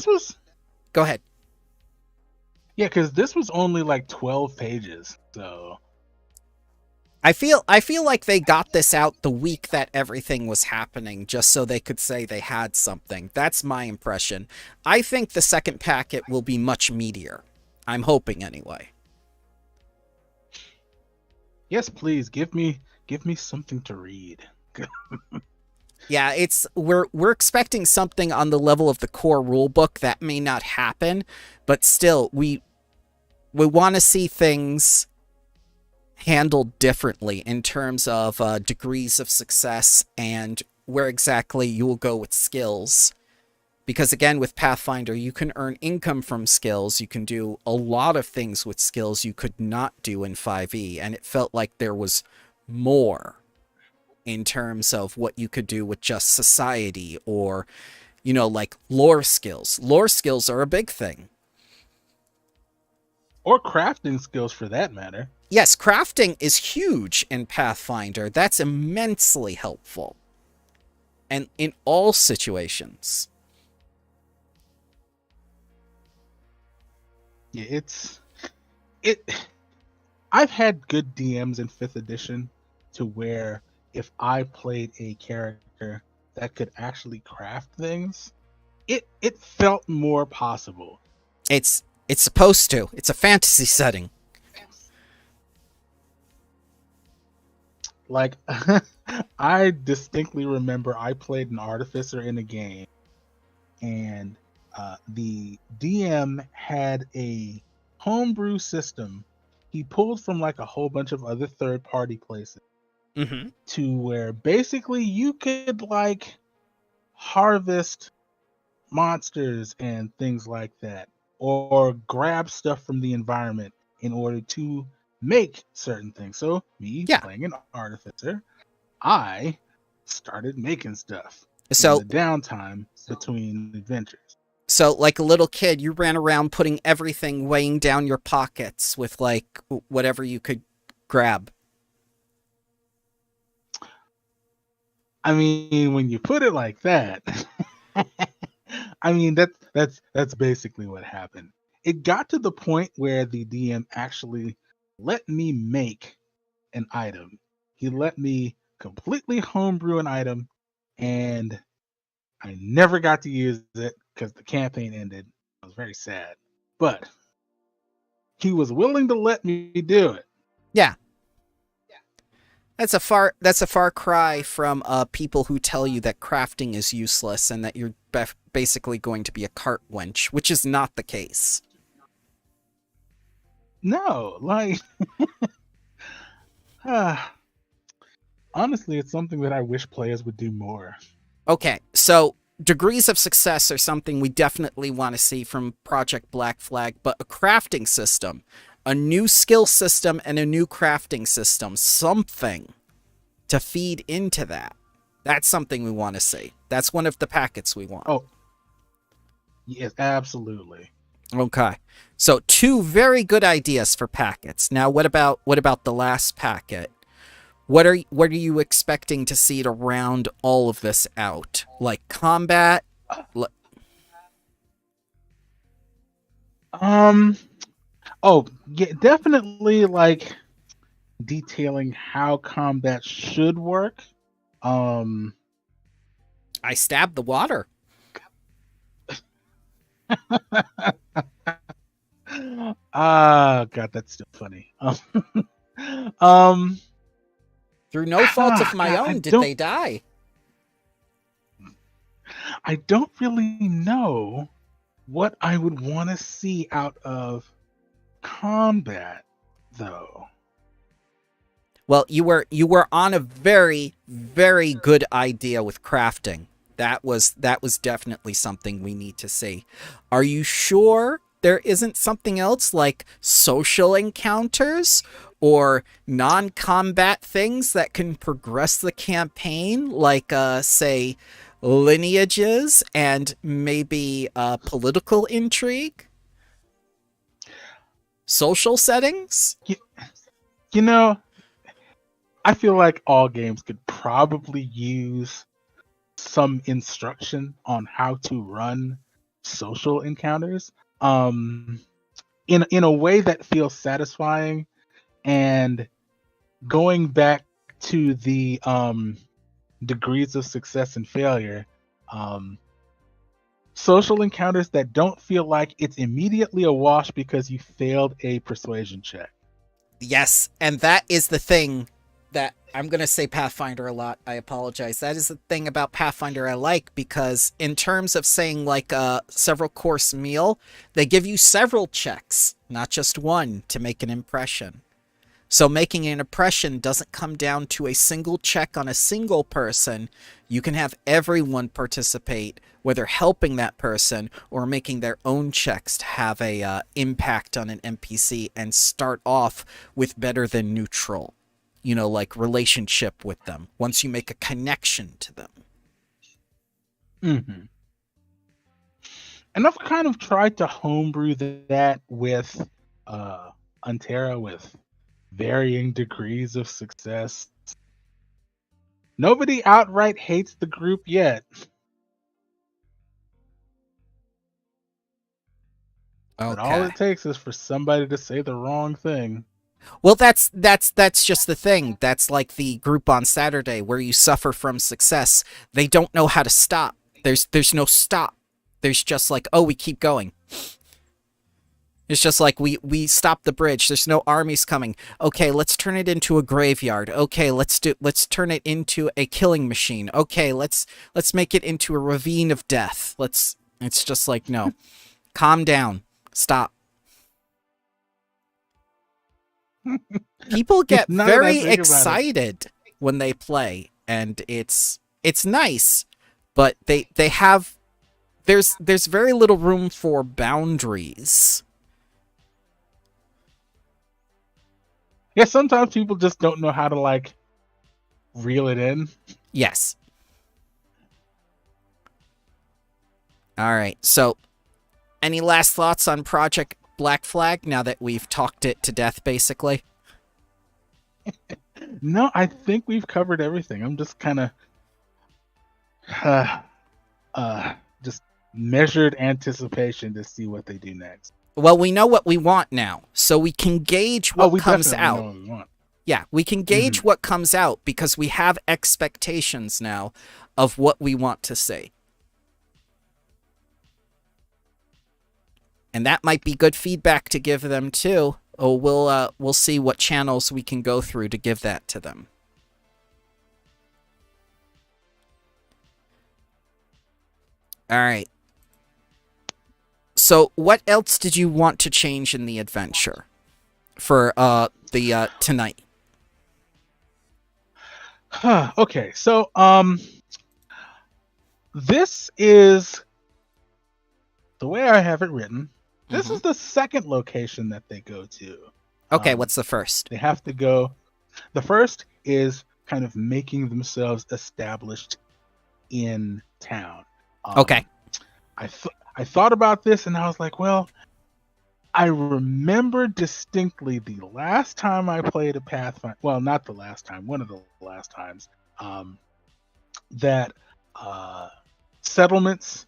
Go ahead. Yeah, because this was only like 12 pages, so I feel like they got this out the week that everything was happening just so they could say they had something. That's my impression. I think the second packet will be much meatier. I'm hoping anyway. Yes, please give me something to read. Yeah, it's we're expecting something on the level of the core rulebook. That may not happen, but still we want to see things handled differently in terms of degrees of success and where exactly you will go with skills. Because again, with Pathfinder, you can earn income from skills. You can do a lot of things with skills you could not do in 5e, and it felt like there was more in terms of what you could do with just society or, like lore skills. Lore skills are a big thing. Or crafting skills for that matter. Yes, crafting is huge in Pathfinder. That's immensely helpful. And in all situations. Yeah, it I've had good DMs in 5th edition to where if I played a character that could actually craft things, it felt more possible. It's supposed to. It's a fantasy setting. Like I distinctly remember I played an artificer in a game, and the DM had a homebrew system he pulled from like a whole bunch of other third party places Mm-hmm. to where basically you could like harvest monsters and things like that, or grab stuff from the environment in order to make certain things. So me Yeah. playing an artificer, I started making stuff in So the downtime between adventures. So, like a little kid, you ran around putting everything weighing down your pockets with, like, whatever you could grab. I mean, when you put it like that, I mean that's basically what happened. It got to the point where the DM actually let me make an item. He let me completely homebrew an item, and I never got to use it because the campaign ended. I was very sad, but he was willing to let me do it. Yeah, that's a far cry from people who tell you that crafting is useless and that you're basically going to be a cart wench, which is not the case. No, like, honestly, it's something that I wish players would do more. Okay, so degrees of success are something we definitely want to see from Project Black Flag, but a crafting system, a new skill system, and a new crafting system, something to feed into that. That's something we want to see. That's one of the packets we want. Oh, yes, absolutely. Okay. So two very good ideas for packets. Now what about the last packet? What are you expecting to see to round all of this out? Like combat? Um, oh, yeah, definitely like detailing how combat should work. Um, I stabbed the water. God, that's still funny. Um, Through no fault of my God, own did they die. I don't really know what I would want to see out of combat, though. Well, you were on a very, very good idea with crafting. That was definitely something we need to see. Are you sure there isn't something else like social encounters or non-combat things that can progress the campaign, like say lineages and maybe political intrigue, social settings? You, you know, I feel like all games could probably use some instruction on how to run social encounters. In a way that feels satisfying and going back to the degrees of success and failure, social encounters that don't feel like it's immediately a wash because you failed a persuasion check. Yes, and that is the thing that I'm going to say Pathfinder a lot. I apologize. That is the thing about Pathfinder I like, because in terms of saying like a several course meal, they give you several checks, not just one, to make an impression. So making an impression doesn't come down to a single check on a single person. You can have everyone participate, whether helping that person or making their own checks to have a impact on an NPC and start off with better than neutral, like relationship with them once you make a connection to them. Mm-hmm. And I've kind of tried to homebrew that with Unterra with varying degrees of success. Nobody outright hates the group yet. But all Okay. it takes is for somebody to say the wrong thing. Well, that's just the thing. That's like the group on Saturday where you suffer from success. They don't know how to stop. There's no stop. There's just like, oh, we keep going. It's just like we stop the bridge. There's no armies coming. Okay, let's turn it into a graveyard. Okay, let's turn it into a killing machine. Okay, let's make it into a ravine of death. It's just like, no. Calm down. Stop. People get very excited when they play, and it's nice, but they have there's very little room for boundaries. Yeah, sometimes people just don't know how to like reel it in. Yes. All right. So, any last thoughts on Project Black Flag now that we've talked it to death, basically? No, I think we've covered everything. I'm just kind of just measured anticipation to see what they do next. Well, we know what we want now, so we can gauge what comes out. Know what we want. Yeah, we can gauge what comes out because we have expectations now of what we want to see. And that might be good feedback to give them too. Oh, we'll see what channels we can go through to give that to them. All right. So, what else did you want to change in the adventure for the tonight? Okay, so this is the way I have it written. This is the second location that they go to. Okay, what's the first? They have to go. The first is kind of making themselves established in town. Okay. I thought about this and I was like, well, I remember distinctly the last time I played a Pathfinder. Well, not the last time, one of the last times. That settlements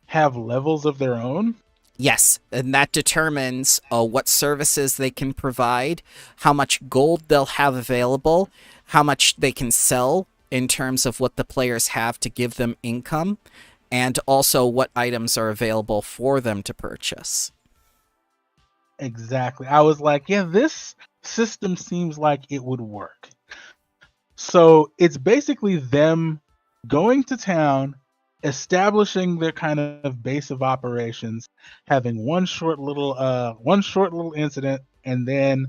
have levels of their own. Yes, and that determines what services they can provide, how much gold they'll have available, how much they can sell in terms of what the players have to give them income, and also what items are available for them to purchase. Exactly. I was like, yeah, this system seems like it would work. So it's basically them going to town, establishing their kind of base of operations, having one short little incident, and then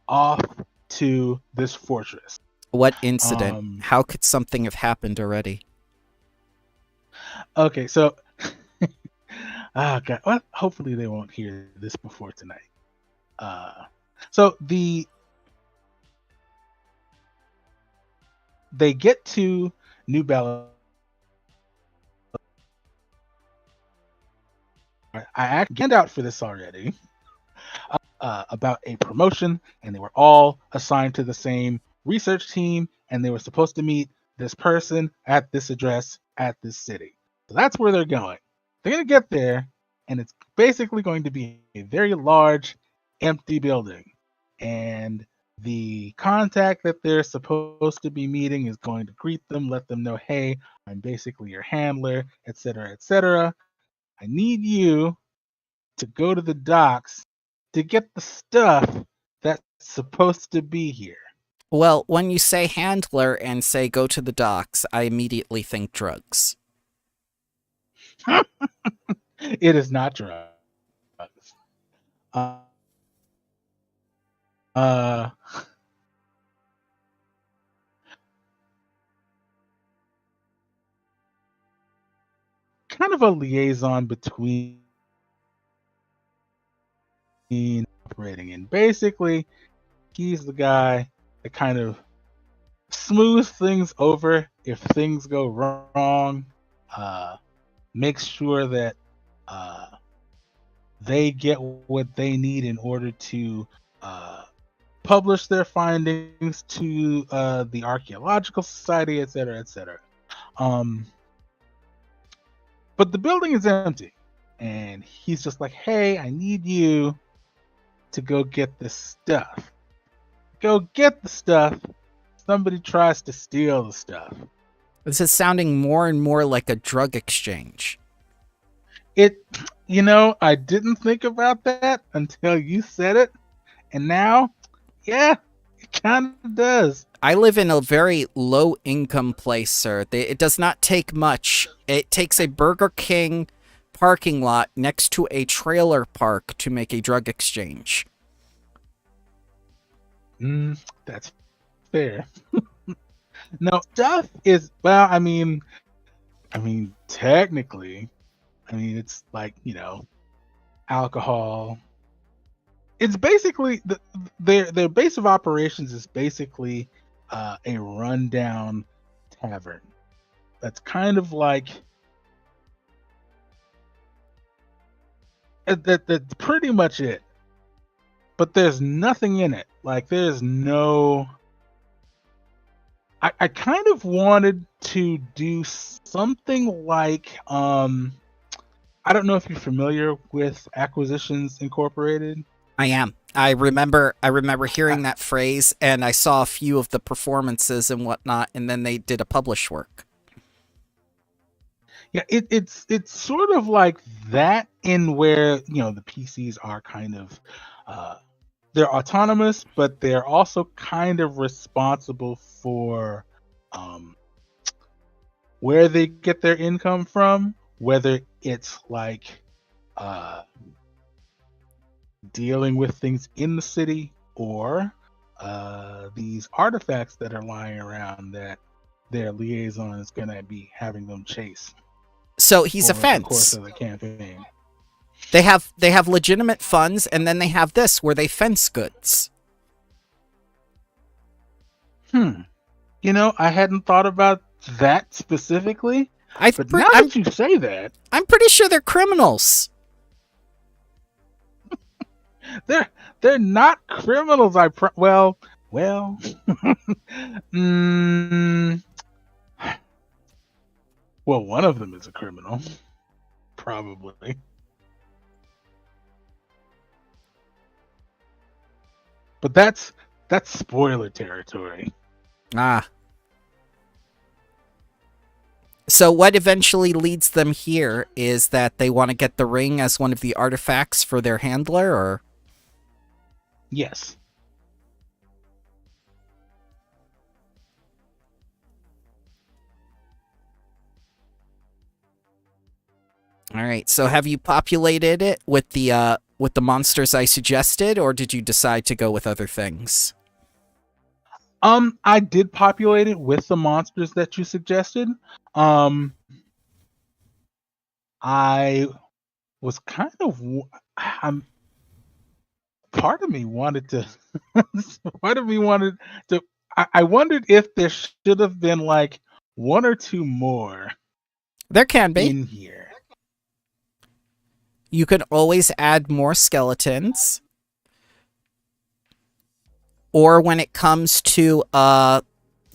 off to this fortress. What incident? How could something have happened already? Okay, so oh god, well, hopefully they won't hear this before tonight. So they get to New Bella. I actually hand out for this already about a promotion, and they were all assigned to the same research team, and they were supposed to meet this person at this address at this city. So that's where they're going. They're going to get there, and it's basically going to be a very large, empty building. And The contact that they're supposed to be meeting is going to greet them, let them know, hey, I'm basically your handler, etc., etc. I need you to go to the docks to get the stuff that's supposed to be here. Well, when you say handler and say go to the docks, I immediately think drugs. It is not drugs. Uh, uh, Kind of a liaison between operating, and basically he's the guy that kind of smooths things over if things go wrong, uh, makes sure that uh, they get what they need in order to uh, publish their findings to the archaeological society, etc., etc. Um, but the building is empty, and he's just like, "Hey, I need you to go get this stuff. Go get the stuff. Somebody tries to steal the stuff." This is sounding more and more like a drug exchange. It, I didn't think about that until you said it, and now, yeah, it kind of does. I live in a very low-income place, sir. It does not take much. It takes a Burger King parking lot next to a trailer park to make a drug exchange. That's fair. No, stuff is, well, technically, it's like, alcohol. It's basically their base of operations is basically a rundown tavern. That's kind of like that's pretty much it. But there's nothing in it. Like there's no. I kind of wanted to do something like I don't know if you're familiar with Acquisitions Incorporated. I am. I remember hearing that phrase, and I saw a few of the performances and whatnot, and then they did a published work. Yeah, it's sort of like that in where the PCs are kind of they're autonomous, but they're also kind of responsible for where they get their income from, whether it's like dealing with things in the city or these artifacts that are lying around that their liaison is going to be having them chase. So he's a the fence. course of the campaign. They have legitimate funds, and then they have this where they fence goods. I hadn't thought about that specifically. But now that you say that, I'm pretty sure they're criminals. They're not criminals. Well. Well, one of them is a criminal, probably. But that's spoiler territory. Ah. So what eventually leads them here is that they want to get the ring as one of the artifacts for their handler, or? Yes. All right. So have you populated it with the monsters I suggested, or did you decide to go with other things? I did populate it with the monsters that you suggested. I was kind of part of me wanted to I wondered if there should have been like one or two more. There can be in here. You could always add more skeletons. Or when it comes to the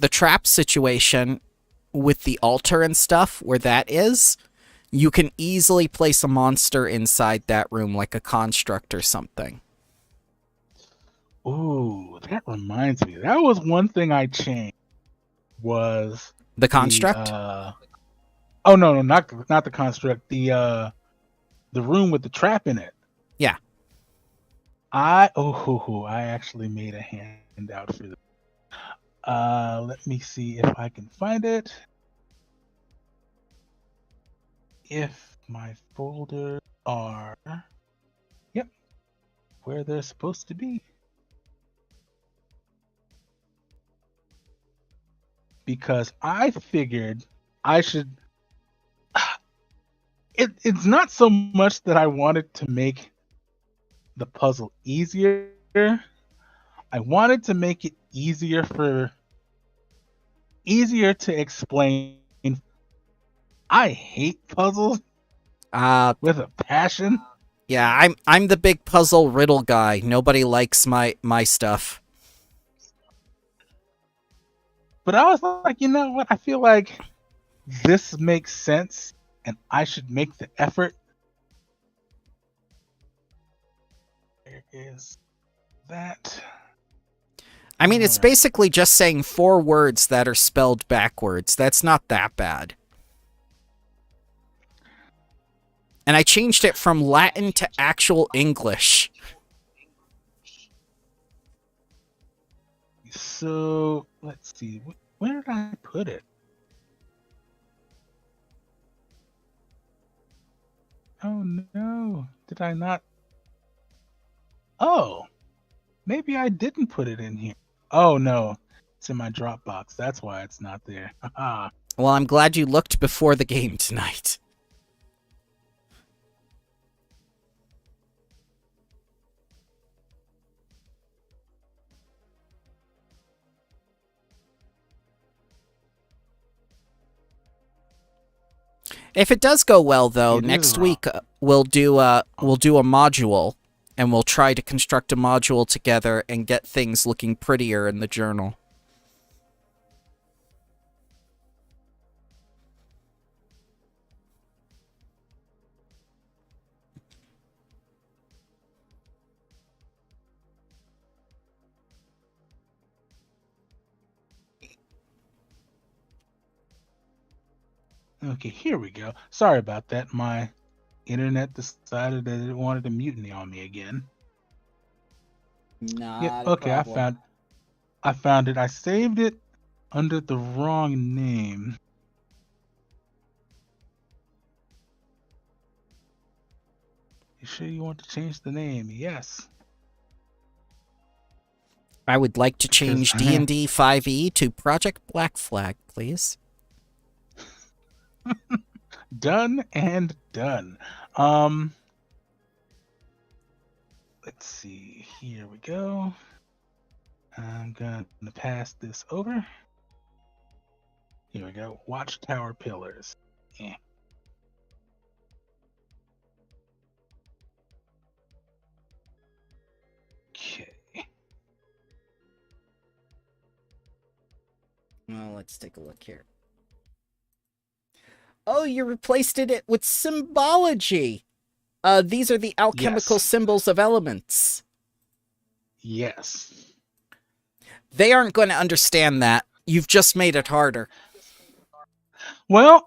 trap situation with the altar and stuff, where that is, you can easily place a monster inside that room, like a construct or something. Ooh, That reminds me. That was one thing I changed. Was The the construct? oh no, not the construct. The room with the trap in it. Yeah. I actually made a handout for this. Let me see if I can find it. If my folders are, yep, where they're supposed to be. Because I figured I should. It's not so much that I wanted to make the puzzle easier. I wanted to make it easier to explain. I hate puzzles with a passion. Yeah, I'm the big puzzle riddle guy. Nobody likes my stuff. But I was like, you know what? I feel like this makes sense, and I should make the effort. Where is that? I mean, it's basically just saying 4 words that are spelled backwards. That's not that bad. And I changed it from Latin to actual English. So, let's see. Where did I put it? Oh no. Did I not? Oh. Maybe I didn't put it in here. Oh no. It's in my Dropbox. That's why it's not there. Well, I'm glad you looked before the game tonight. If it does go well, though, next week we'll do a module, and we'll try to construct a module together and get things looking prettier in the journal. Okay, here we go. Sorry about that. My internet decided that it wanted to mutiny on me again. Not a okay, problem. I found it. I saved it under the wrong name. You sure you want to change the name? Yes. I would like to change D&D 5e to Project Black Flag, please. Done and done. Let's see. Here we go. I'm gonna pass this over. Here we go. Watchtower pillars. Yeah. Okay. Well, let's take a look here. Oh, you replaced it with symbology. These are the alchemical symbols of elements. Yes. They aren't going to understand that. You've just made it harder. Well,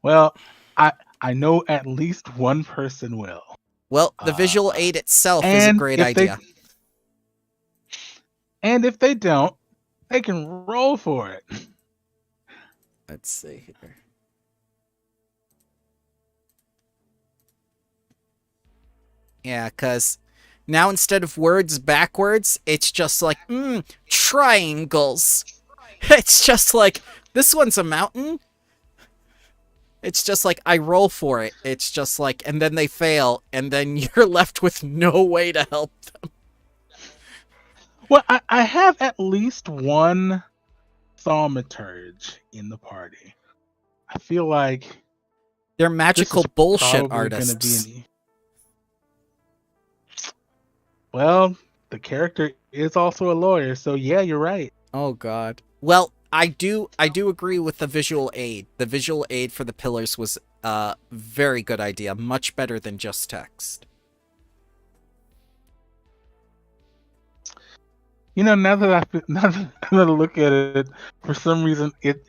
well, I know at least one person will. Well, the visual aid itself is a great idea. And if they don't, they can roll for it. Let's see here. Yeah, because now instead of words backwards, it's just like, triangles. It's just like, this one's a mountain. It's just like, I roll for it. It's just like, and then they fail, and then you're left with no way to help them. Well, I have at least one thaumaturge in the party. I feel like they're magical bullshit artists. Well, the character is also a lawyer, so yeah, you're right. Oh god. Well, I do agree with the visual aid. The visual aid for the pillars was a very good idea, much better than just text. now that I look at it, for some reason it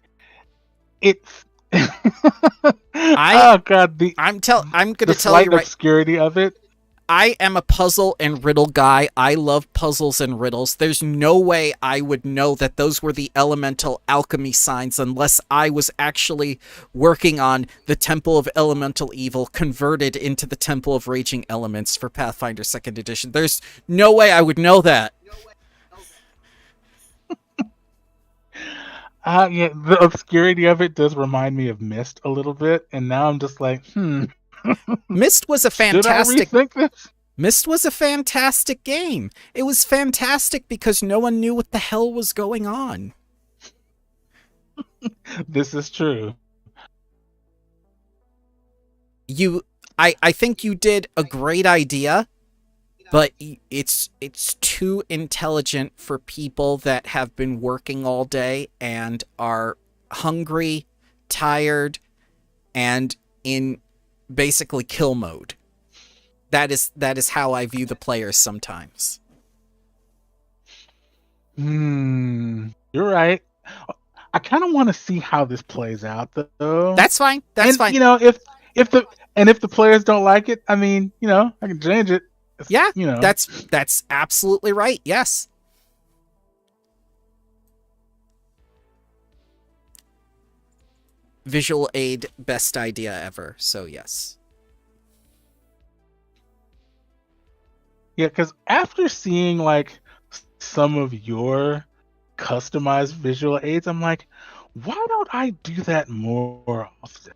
I oh god, I'm the gonna tell you slight right. obscurity of it. I am a puzzle and riddle guy. I love puzzles and riddles. There's no way I would know that those were the elemental alchemy signs unless I was actually working on the Temple of Elemental Evil converted into the Temple of Raging Elements for Pathfinder 2nd Edition. There's no way I would know that. Yeah, the obscurity of it does remind me of Mist a little bit, and now I'm just like, Myst was a should I fantastic rethink this? Myst was a fantastic game. It was fantastic because no one knew what the hell was going on. This is true. I think you did a great idea, but it's too intelligent for people that have been working all day and are hungry, tired, and in basically kill mode. That is how I view the players sometimes. You're right. I kind of want to see how this plays out, though. That's fine. That's fine. If the players don't like it, I mean, I can change it. Yeah, that's absolutely right. Yes. Visual aid, best idea ever. So yes. Yeah, because after seeing like some of your customized visual aids, I'm like, why don't I do that more often?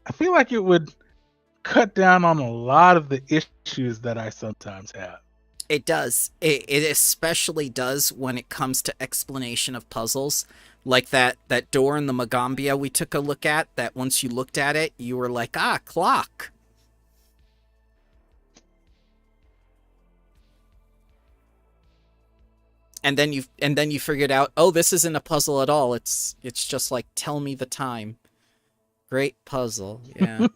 I feel like it would cut down on a lot of the issues that I sometimes have. It does. It especially does when it comes to explanation of puzzles. Like that door in the Magambia we took a look at, that once you looked at it, you were like, clock. And then you figured out, oh, this isn't a puzzle at all. It's just like, tell me the time. Great puzzle. Yeah.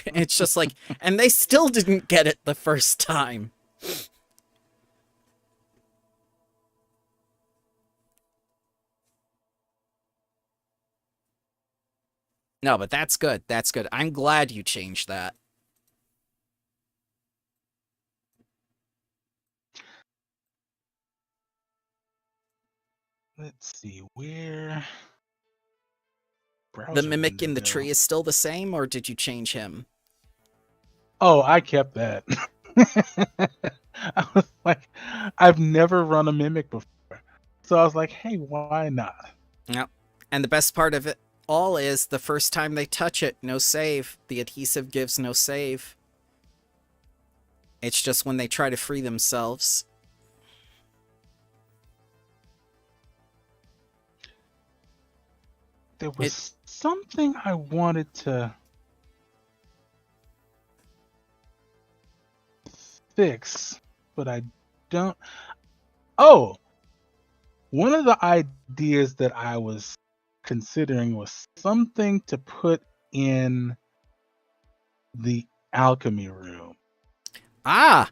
It's just like, and they still didn't get it the first time. No, but that's good. That's good. I'm glad you changed that. Let's see where. The mimic in the tree is still the same, or did you change him? Oh, I kept that. I was like, I've never run a mimic before. So I was like, hey, why not? Yep. And the best part of it all is the first time they touch it, no save. The adhesive gives no save. It's just when they try to free themselves. There was something I wanted to fix, but I don't. Oh, one of the ideas that I was considering was something to put in the alchemy room. Ah!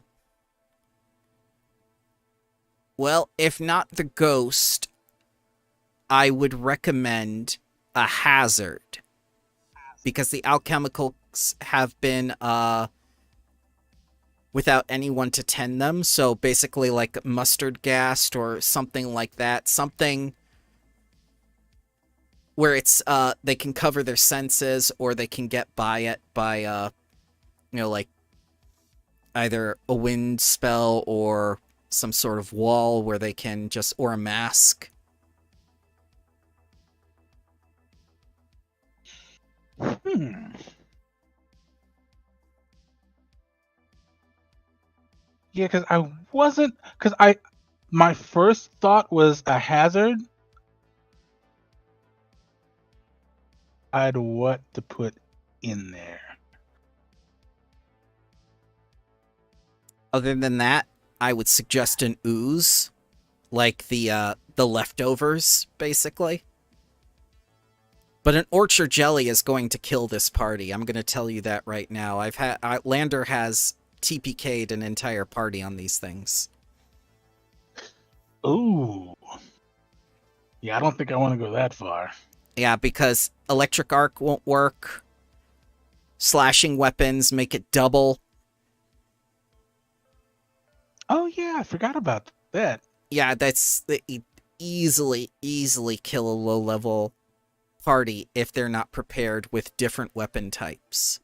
Well, if not the ghost, I would recommend a hazard. Because the alchemicals have been, without anyone to tend them, so basically like mustard gas or something like that. Something where it's, they can cover their senses, or they can get by it by, like, either a wind spell or some sort of wall where they can just, or a mask. Yeah, my first thought was a hazard. I'd what to put in there. Other than that, I would suggest an ooze, like the leftovers, basically. But an orchard jelly is going to kill this party. I'm going to tell you that right now. Lander has TPK'd an entire party on these things. Ooh. Yeah, I don't think I want to go that far. Yeah, because electric arc won't work. Slashing weapons make it double. Oh yeah, I forgot about that. Yeah, that's easily kill a low level party if they're not prepared with different weapon types.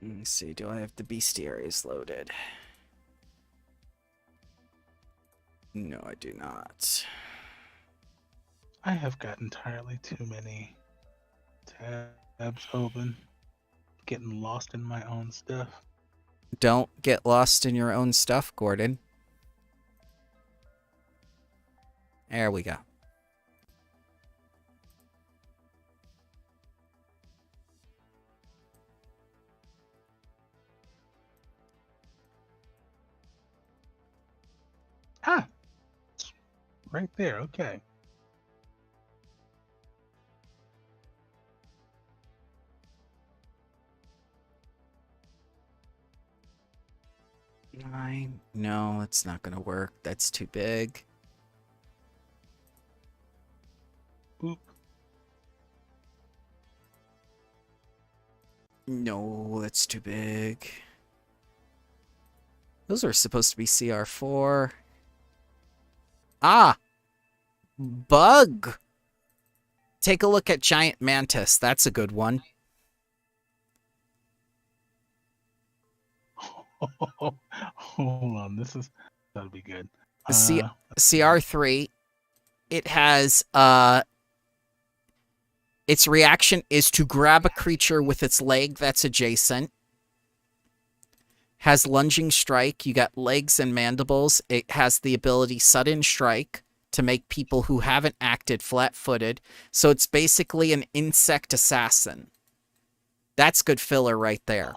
Let me see, do I have the bestiaries loaded? No, I do not. I have got entirely too many tabs open. Getting lost in my own stuff. Don't get lost in your own stuff, Gordon. There we go. Ah, right there. Okay. No, it's not gonna work. That's too big. Boop. No, that's too big. Those are supposed to be CR4. Ah! Bug! Take a look at Giant Mantis. That's a good one. Hold on. That'll be good. CR3, it has, its reaction is to grab a creature with its leg that's adjacent. Has lunging strike. You got legs and mandibles. It has the ability sudden strike to make people who haven't acted flat-footed. So it's basically an insect assassin. That's good filler right there.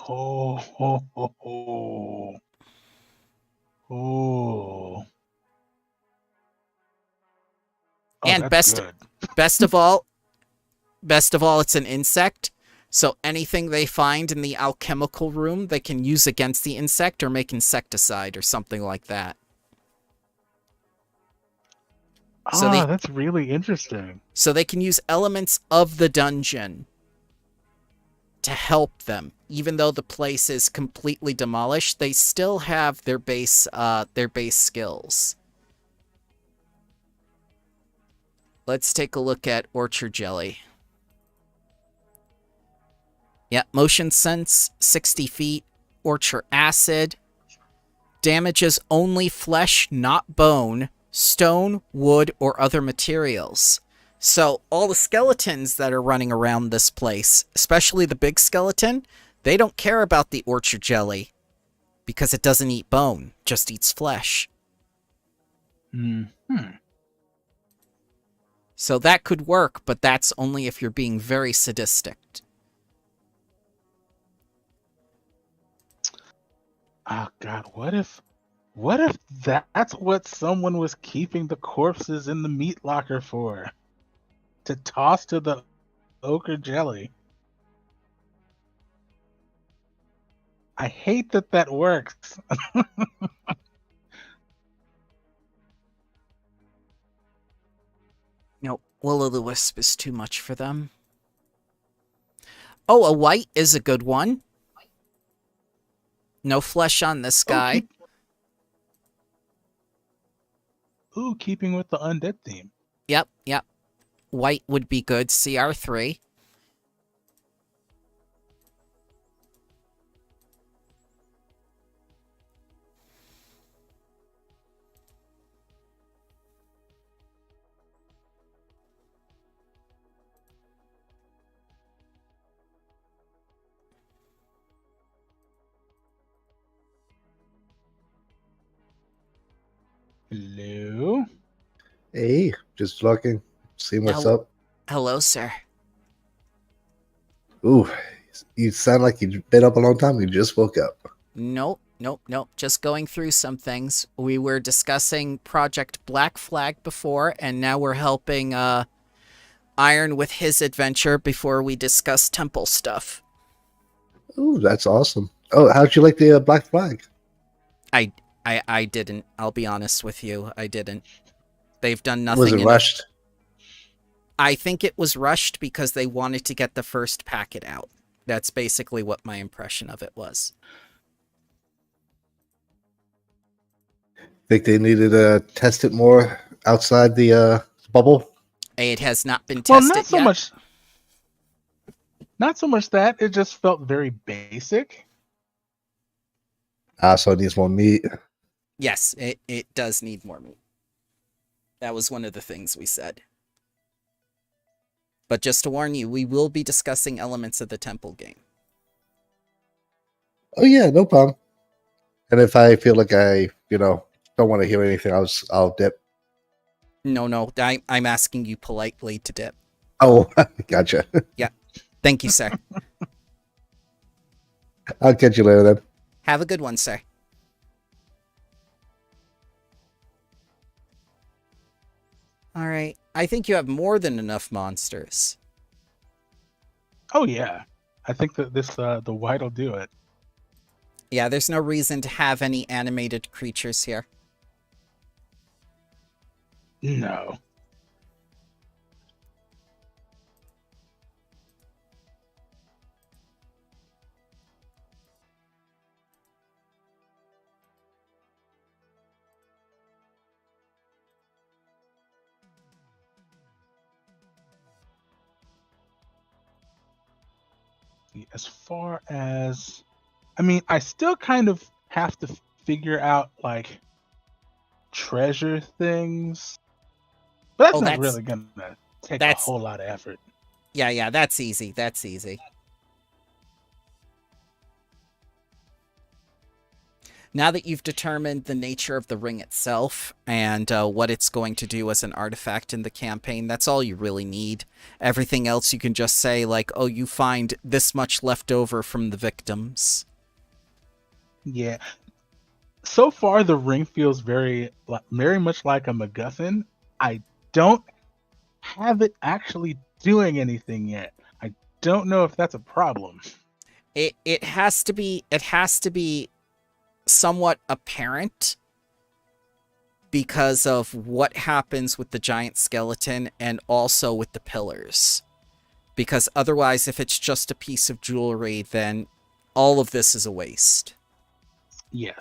Oh. And that's good. best of all, it's an insect. So anything they find in the alchemical room, they can use against the insect or make insecticide or something like that. That's really interesting. So they can use elements of the dungeon to help them. Even though the place is completely demolished, they still have their base skills. Let's take a look at Orchard Jelly. Yeah, motion sense, 60 feet. Orchard Acid. Damages only flesh, not bone, stone, wood, or other materials. So all the skeletons that are running around this place, especially the big skeleton, they don't care about the Orchard Jelly because it doesn't eat bone, just eats flesh. So that could work, but that's only if you're being very sadistic. Oh God, what if that's what someone was keeping the corpses in the meat locker for? To toss to the ochre jelly. I hate that works. No, Will-o'-the-Wisp is too much for them. Oh, a white is a good one. No flesh on this guy. Keeping with the undead theme. Yep. White would be good. CR3. Hello? Hey, just looking, seeing what's up. Hello, sir. Ooh, you sound like you've been up a long time. You just woke up. Nope. Nope. Just going through some things. We were discussing Project Black Flag before, and now we're helping Iron with his adventure before we discuss temple stuff. Ooh, that's awesome. Oh, how'd you like the Black Flag? I didn't. I'll be honest with you. I didn't. They've done nothing. Was it rushed? I think it was rushed because they wanted to get the first packet out. That's basically what my impression of it was. Think they needed to test it more outside the bubble? It has not been Well, tested not so yet. much. Not so much that. It just felt very basic. So it needs more meat. Yes, it does need more meat. That was one of the things we said. But just to warn you, we will be discussing elements of the temple game. Oh yeah, no problem. And if I feel like I, don't want to hear anything, I'll dip. No, I'm asking you politely to dip. Oh, gotcha. Yeah. Thank you, sir. I'll catch you later then. Have a good one, sir. All right. I think you have more than enough monsters. Oh yeah, I think that the white will do it. Yeah, there's no reason to have any animated creatures here. No. As far as, I still kind of have to figure out like treasure things, but that's not really gonna take a whole lot of effort. Yeah, that's easy. That's easy. Now that you've determined the nature of the ring itself and what it's going to do as an artifact in the campaign, that's all you really need. Everything else you can just say, like, oh, you find this much left over from the victims. Yeah. So far, the ring feels very much like a MacGuffin. I don't have it actually doing anything yet. I don't know if that's a problem. It has to be somewhat apparent because of what happens with the giant skeleton and also with the pillars. Because otherwise, if it's just a piece of jewelry, then all of this is a waste. Yes.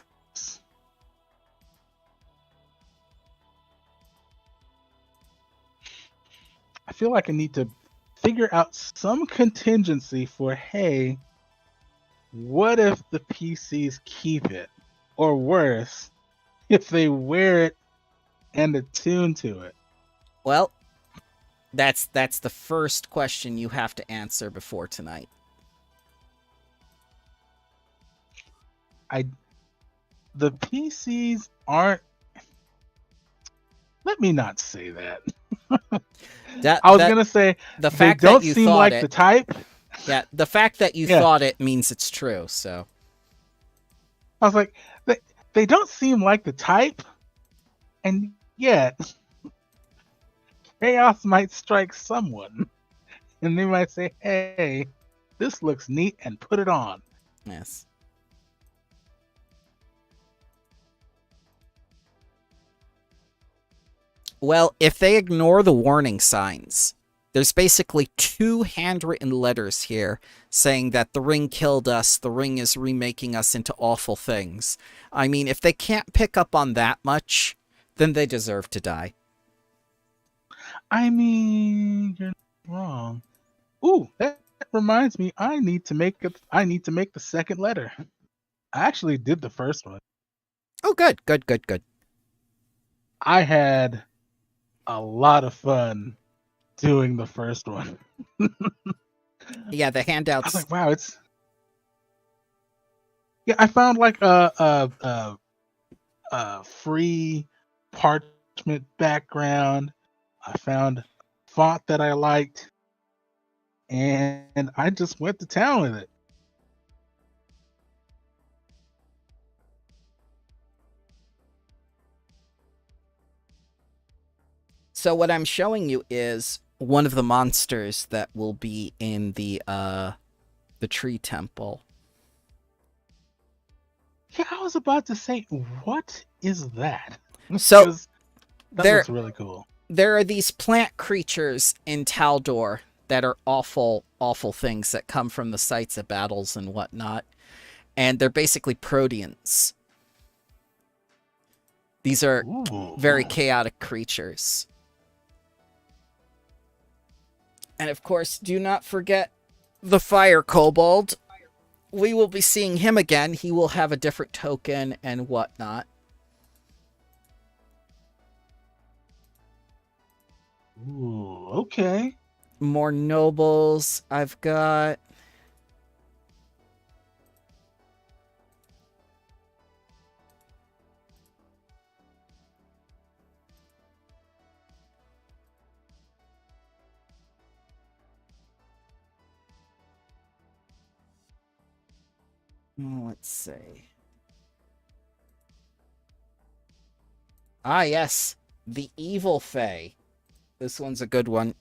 I feel like I need to figure out some contingency for, hey, what if the PCs keep it? Or worse, if they wear it and attune to it? Well, that's the first question you have to answer before tonight. The PCs aren't... Let me not say that. I was going to say, the fact they don't that you seem thought like it, the type. Yeah, the fact that you thought it means it's true, so. I was like, they don't seem like the type, and yet chaos might strike someone, and they might say, hey, this looks neat, and put it on. Yes. Well, if they ignore the warning signs, there's basically 2 handwritten letters here saying that the ring killed us, the ring is remaking us into awful things. I mean, if they can't pick up on that much, then they deserve to die. I mean, you're not wrong. Ooh, that reminds me, I need to make the second letter. I actually did the first one. Oh, good. I had a lot of fun doing the first one. Yeah, the handouts. I was like, wow, it's... Yeah, I found like a free parchment background. I found font that I liked, and I just went to town with it. So what I'm showing you is one of the monsters that will be in the tree temple. Yeah, I was about to say, what is that? So Because that there looks really cool. there are these plant creatures in Taldor that are awful, awful things that come from the sites of battles and whatnot. And they're basically proteans. These are Ooh. very chaotic creatures. And of course, do not forget the fire kobold. We will be seeing him again. He will have a different token and whatnot. Ooh, okay. More nobles. I've got... let's see. Ah, yes. The Evil Fae. This one's a good one.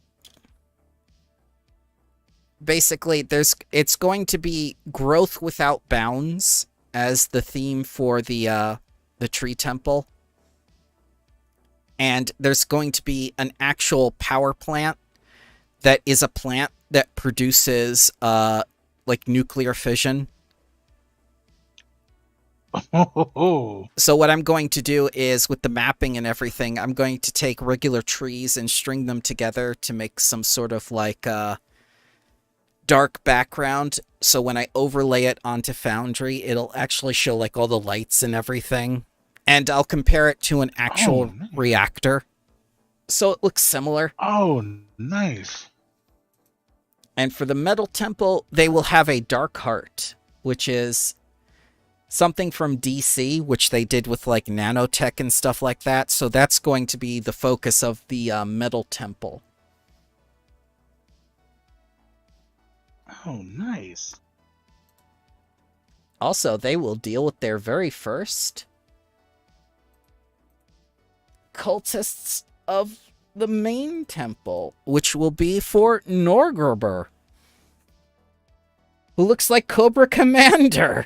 Basically, it's going to be growth without bounds as the theme for the tree temple. And there's going to be an actual power plant that is a plant that produces like nuclear fission. So what I'm going to do is, with the mapping and everything, I'm going to take regular trees and string them together to make some sort of like dark background. So when I overlay it onto Foundry, it'll actually show like all the lights and everything. And I'll compare it to an actual reactor. So it looks similar. Oh, nice. And for the Metal Temple, they will have a Dark Heart, which is something from DC, which they did with like nanotech and stuff like that. So that's going to be the focus of the Metal Temple. Oh, nice. Also, they will deal with their very first cultists of the main temple, which will be for Norgruber, who looks like Cobra Commander.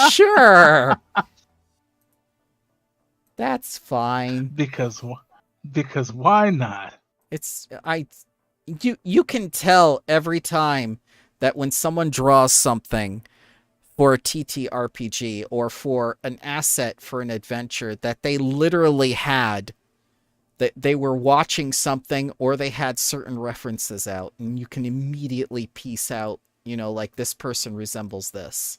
Sure. That's fine. Because why not? You can tell every time that when someone draws something for a TTRPG or for an asset for an adventure, that they literally had, that they were watching something or they had certain references out, and you can immediately piece out, you know, like this person resembles this.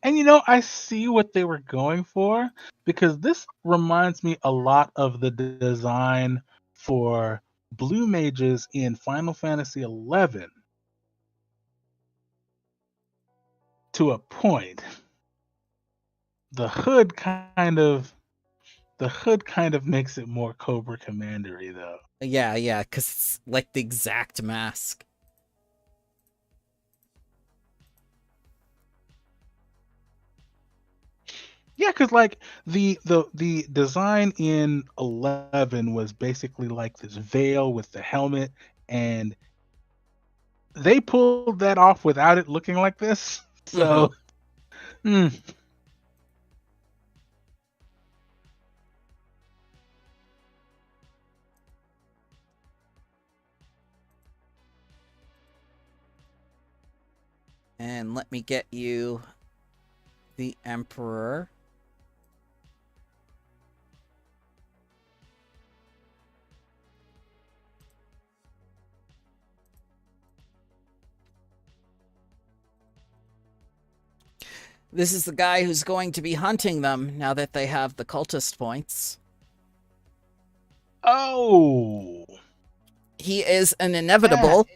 And you know, I see what they were going for, because this reminds me a lot of the design for blue mages in Final Fantasy XI. To a point. The hood kind of makes it more Cobra Commander-y, though. Yeah, because it's like the exact mask. Yeah, because like the design in 11 was basically like this veil with the helmet, and they pulled that off without it looking like this. So, And let me get you the Emperor. This is the guy who's going to be hunting them now that they have the cultist points. oh, He is an inevitable.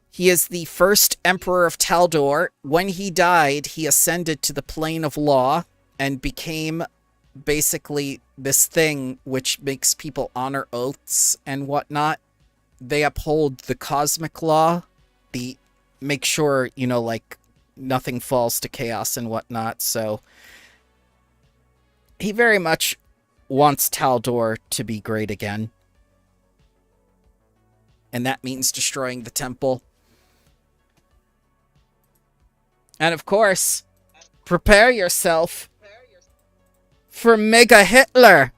He is the first Emperor of Taldor. When he died, he ascended to the plane of law and became basically this thing which makes people honor oaths and whatnot. They uphold the cosmic law. Make sure, you know, like, nothing falls to chaos and whatnot, so he very much wants Taldor to be great again. And that means destroying the temple. And of course, prepare yourself for Mega Hitler.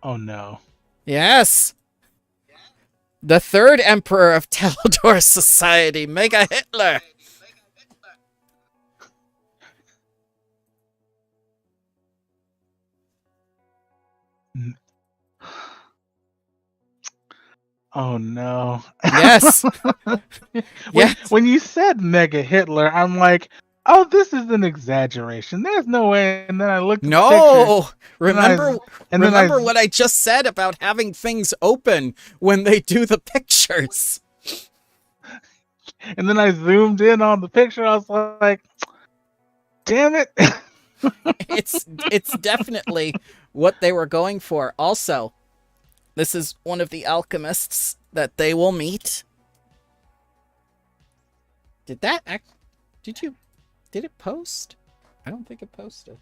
Oh no. Yes. The third emperor of Taldor Society, Mega Hitler. Oh no. Yes. Yes. When you said Mega Hitler, I'm like, oh, this is an exaggeration. There's no way. And then I looked at the picture. No. Remember what I just said about having things open when they do the pictures. And then I zoomed in on the picture. I was like, damn it. It's definitely what they were going for. Also, this is one of the alchemists that they will meet. Did it post? I don't think it posted.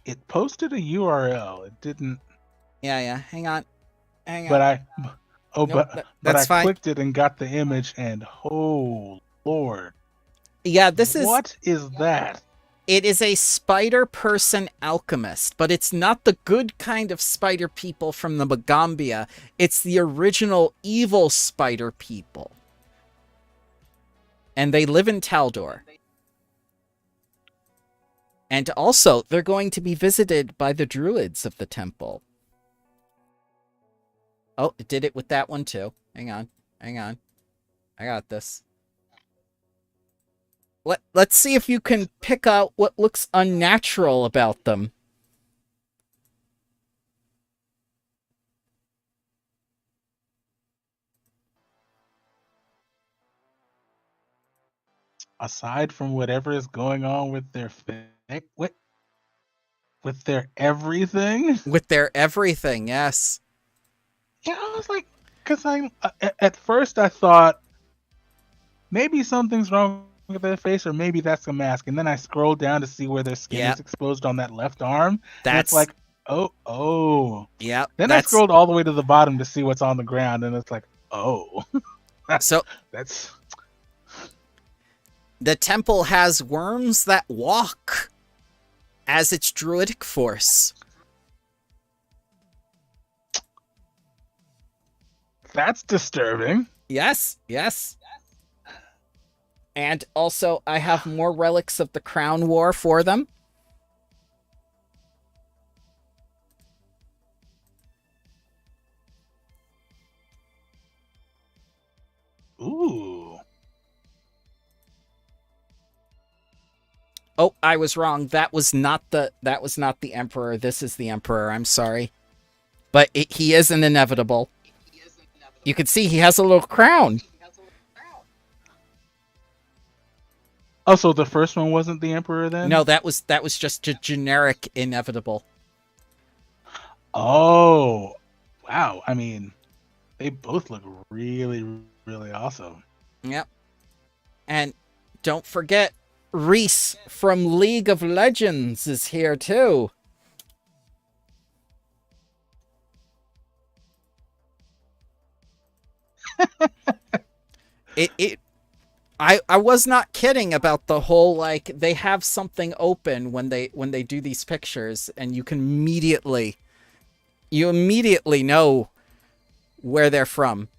It posted a URL. It didn't. Yeah. Hang on. But I that's fine. Clicked it and got the image, and oh Lord. Yeah, what is that? It is a spider person alchemist, but it's not the good kind of spider people from the Magambia. It's the original evil spider people. And they live in Taldor. And also, they're going to be visited by the druids of the temple. Oh, it did it with that one too. Hang on. I got this. Let's see if you can pick out what looks unnatural about them. Aside from whatever is going on with their with their everything? With their everything, yes. Yeah, I was like, because at first I thought maybe something's wrong with their face, or maybe that's a mask. And then I scrolled down to see where their skin is exposed on that left arm. That's like, oh. Yeah. Then I scrolled all the way to the bottom to see what's on the ground, and it's like, oh. So that's. The temple has worms that walk as its druidic force. That's disturbing. Yes. And also, I have more relics of the Crown War for them. Ooh. Oh, I was wrong. That was not the Emperor. This is the Emperor. I'm sorry. But he is an inevitable. You can see he has a little crown. Oh, so the first one wasn't the Emperor then? No, that was just a generic inevitable. Oh, wow. I mean, they both look really, really awesome. Yep. And don't forget, Reese from League of Legends is here too. I was not kidding about the whole, like, they have something open when they do these pictures, and you immediately know where they're from.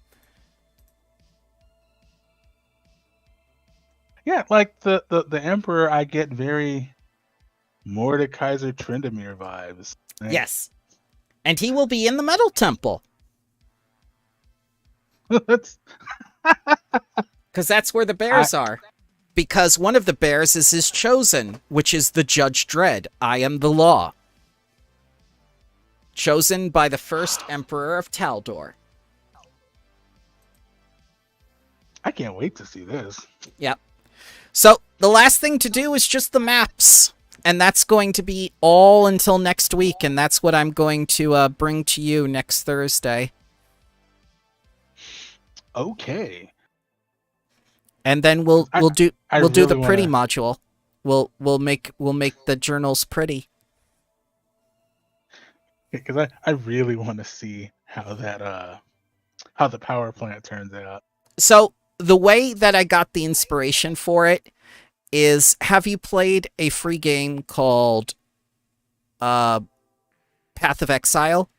Yeah, like the Emperor, I get very Mordekaiser Tryndamere vibes. Right? Yes. And he will be in the Metal Temple. Because that's where the bears are. Because one of the bears is his chosen, which is the Judge Dredd. I am the law. Chosen by the first Emperor of Taldor. I can't wait to see this. Yep. So, the last thing to do is just the maps. And that's going to be all until next week, and that's what I'm going to bring to you next Thursday. Okay. And then I we'll do the really pretty wanna, module. We'll make the journals pretty. because I really want to see how that how the power plant turns out. So the way that I got the inspiration for it is, have you played a free game called uh, Path of Exile?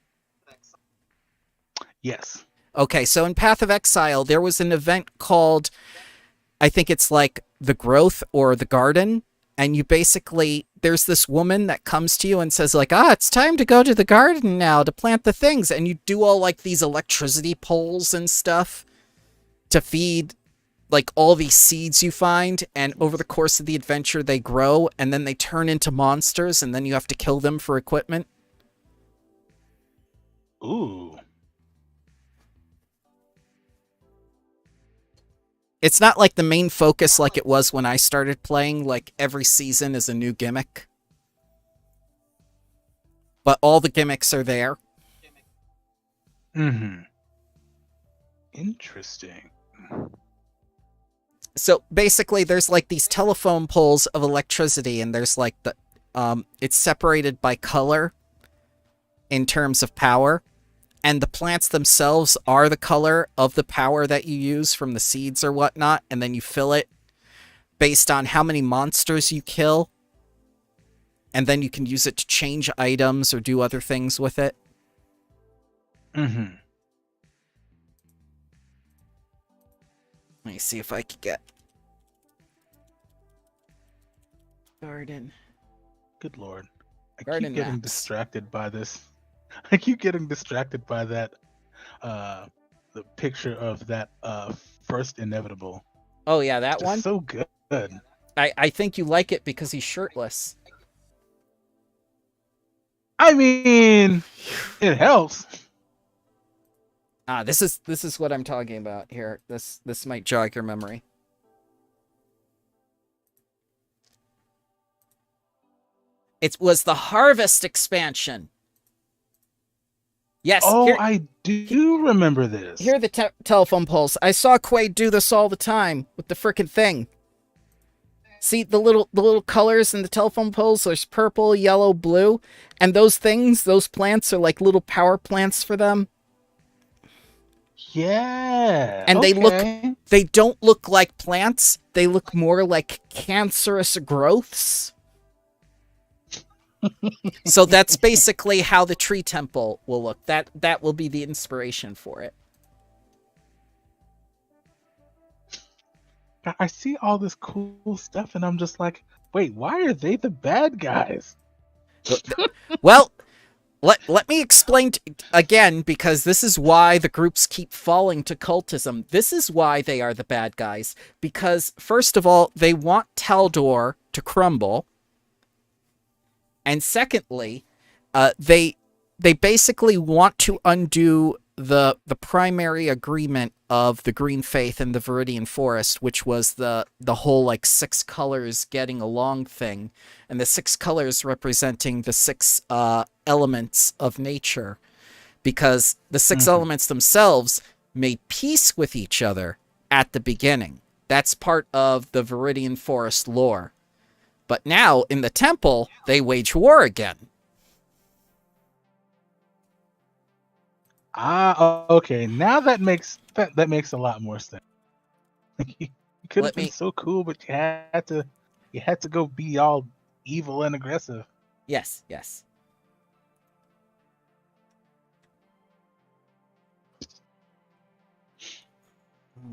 Yes. Okay, so in Path of Exile, there was an event called, I think it's like the Growth or the Garden, and you basically, there's this woman that comes to you and says like, it's time to go to the garden now to plant the things, and you do all like these electricity poles and stuff to feed like all these seeds you find, and over the course of the adventure they grow and then they turn into monsters and then you have to kill them for equipment. Ooh. It's not like the main focus like it was when I started playing, like every season is a new gimmick. But all the gimmicks are there. Mm-hmm. Interesting. So basically there's like these telephone poles of electricity, and there's like the it's separated by color in terms of power, and the plants themselves are the color of the power that you use from the seeds or whatnot, and then you fill it based on how many monsters you kill, and then you can use it to change items or do other things with it. Mm-hmm. Let me see if I can get garden. Good lord. I Garden keep getting maps. distracted by this. I keep getting distracted by that the picture of that first inevitable. Oh yeah, that It's one? so good. I think you like it because he's shirtless. I mean, it helps. This is what I'm talking about here. This might jog your memory. It was the Harvest expansion. Yes, Oh, here, I do remember this. here are the telephone poles. I saw Quaid do this all the time with the frickin' thing. See the little colors in the telephone poles? There's purple, yellow, blue, and those things, those plants are like little power plants for them. Yeah. And Okay. they don't look like plants. They look more like cancerous growths. So that's basically how the tree temple will look. That will be the inspiration for it. I see all this cool stuff, and I'm just like, wait, why are they the bad guys? Well, let me explain again, because this is why the groups keep falling to cultism. This is why they are the bad guys. Because, first of all, they want Taldor to crumble. And secondly, they basically want to undo the primary agreement of the Green Faith and the Viridian Forest, which was the whole like 6 colors getting along thing, and the 6 colors representing the 6 elements of nature, because the 6 elements themselves made peace with each other at the beginning. That's part of the Viridian Forest lore. But now, in the temple, they wage war again. Okay. Now that makes a lot more sense. You could have been so cool, but you had to go be all evil and aggressive. Yes, yes.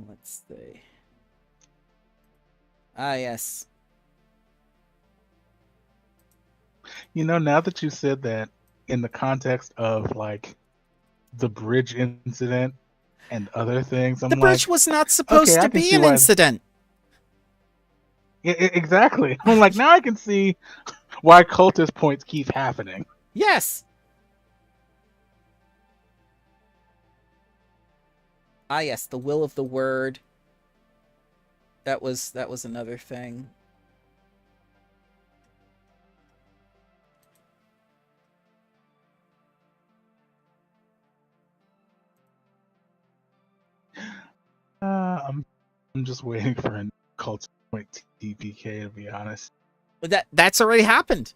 Let's see. Yes. You know, now that you said that in the context of like the bridge incident and other things, I'm The bridge like, was not okay, supposed I to can be see an why. incident. Exactly. I'm like, now I can see why cultist points keep happening. Yes. Yes, the will of the word. That was another thing. I'm just waiting for a cult point TPK, to be honest. But that's already happened.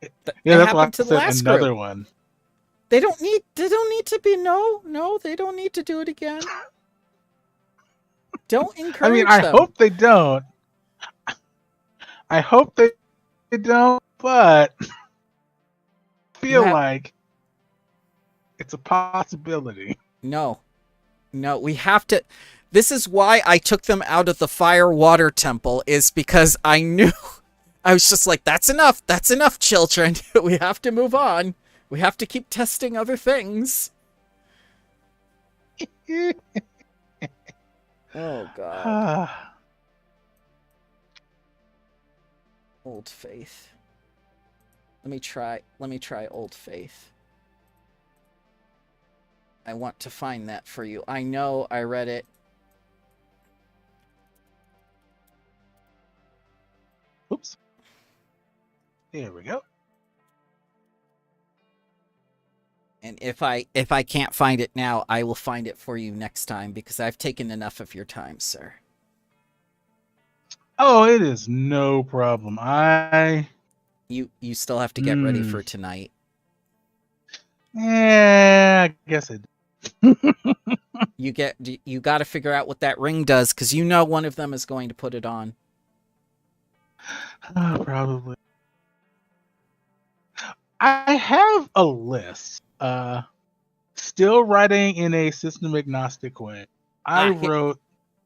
Yeah, It that's why happened I to the said last another group. one. They don't need to be no, they don't need to do it again. Don't encourage I mean, I them. hope they don't. I hope they don't, but I feel like it's a possibility. No, we have to. This is why I took them out of the fire water temple, is because I knew. I was just like, that's enough, children. We have to move on. We have to keep testing other things. Oh, God. Old Faith. Let me try Old Faith. I want to find that for you. I know I read it. Oops. There we go. And if I can't find it now, I will find it for you next time, because I've taken enough of your time, sir. Oh, it is no problem. You still have to get ready for tonight. Yeah, I guess it. You got to figure out what that ring does, because you know one of them is going to put it on. Probably. I have a list. Still writing in a system agnostic way. I wrote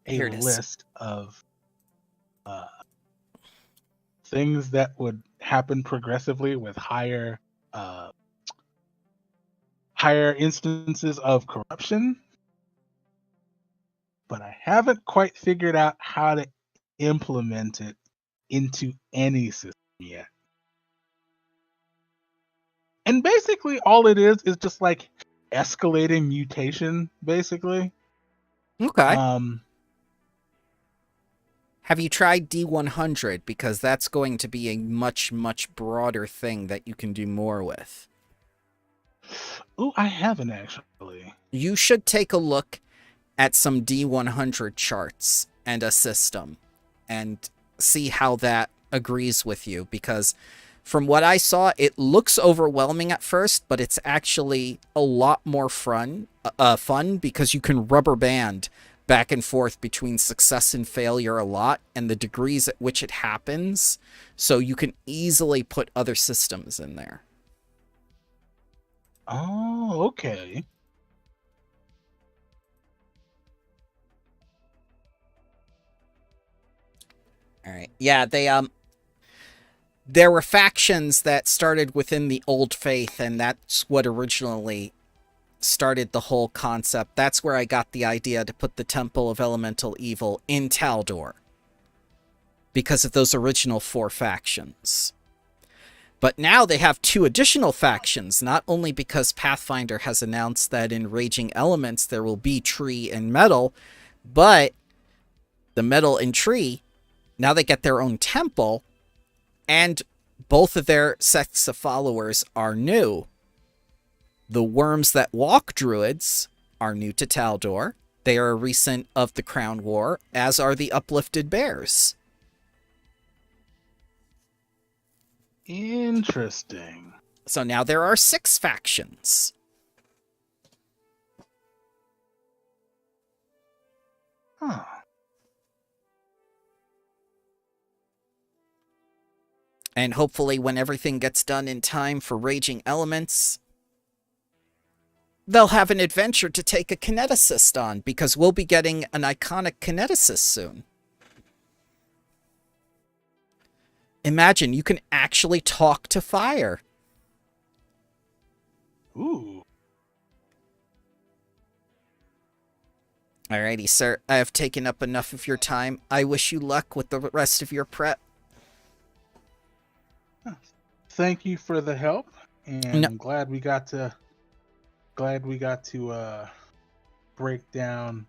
a list of things that would happen progressively with higher instances of corruption, but I haven't quite figured out how to implement it into any system yet. And basically all it is just like escalating mutation, basically. Okay. Have you tried D100? Because that's going to be a much, much broader thing that you can do more with. Ooh, I haven't actually. You should take a look at some D100 charts and a system and see how that agrees with you, because from what I saw, it looks overwhelming at first, but it's actually a lot more fun because you can rubber band back and forth between success and failure a lot, and the degrees at which it happens, so you can easily put other systems in there. Oh, okay. All right. Yeah, there were factions that started within the Old Faith, and that's what originally started the whole concept. That's where I got the idea to put the Temple of Elemental Evil in Taldor, because of those original 4 factions. But now they have 2 additional factions, not only because Pathfinder has announced that in Raging Elements there will be tree and metal, but the metal and tree, now they get their own temple, and both of their sects of followers are new. The Worms That Walk Druids are new to Taldor. They are a recent of the Crown War, as are the Uplifted Bears. Interesting. So now there are 6 factions. Huh. And hopefully when everything gets done in time for Raging Elements, they'll have an adventure to take a kineticist on, because we'll be getting an iconic kineticist soon. Imagine, you can actually talk to fire. Ooh. Alrighty, sir. I have taken up enough of your time. I wish you luck with the rest of your prep. Thank you for the help, and I'm glad we got to break down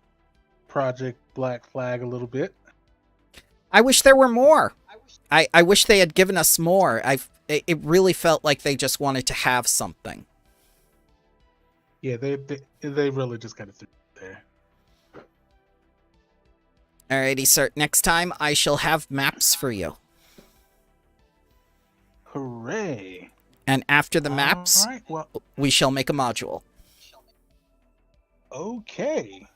Project Black Flag a little bit. I wish there were more. I wish they had given us more. It really felt like they just wanted to have something. Yeah, they really just kind of threw it there. Alrighty, sir. Next time I shall have maps for you. Hooray! And after the maps, All right. Well, we shall make a module. okay.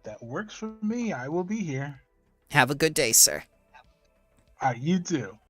That works for me. I will be here. Have a good day, sir. All right, you too.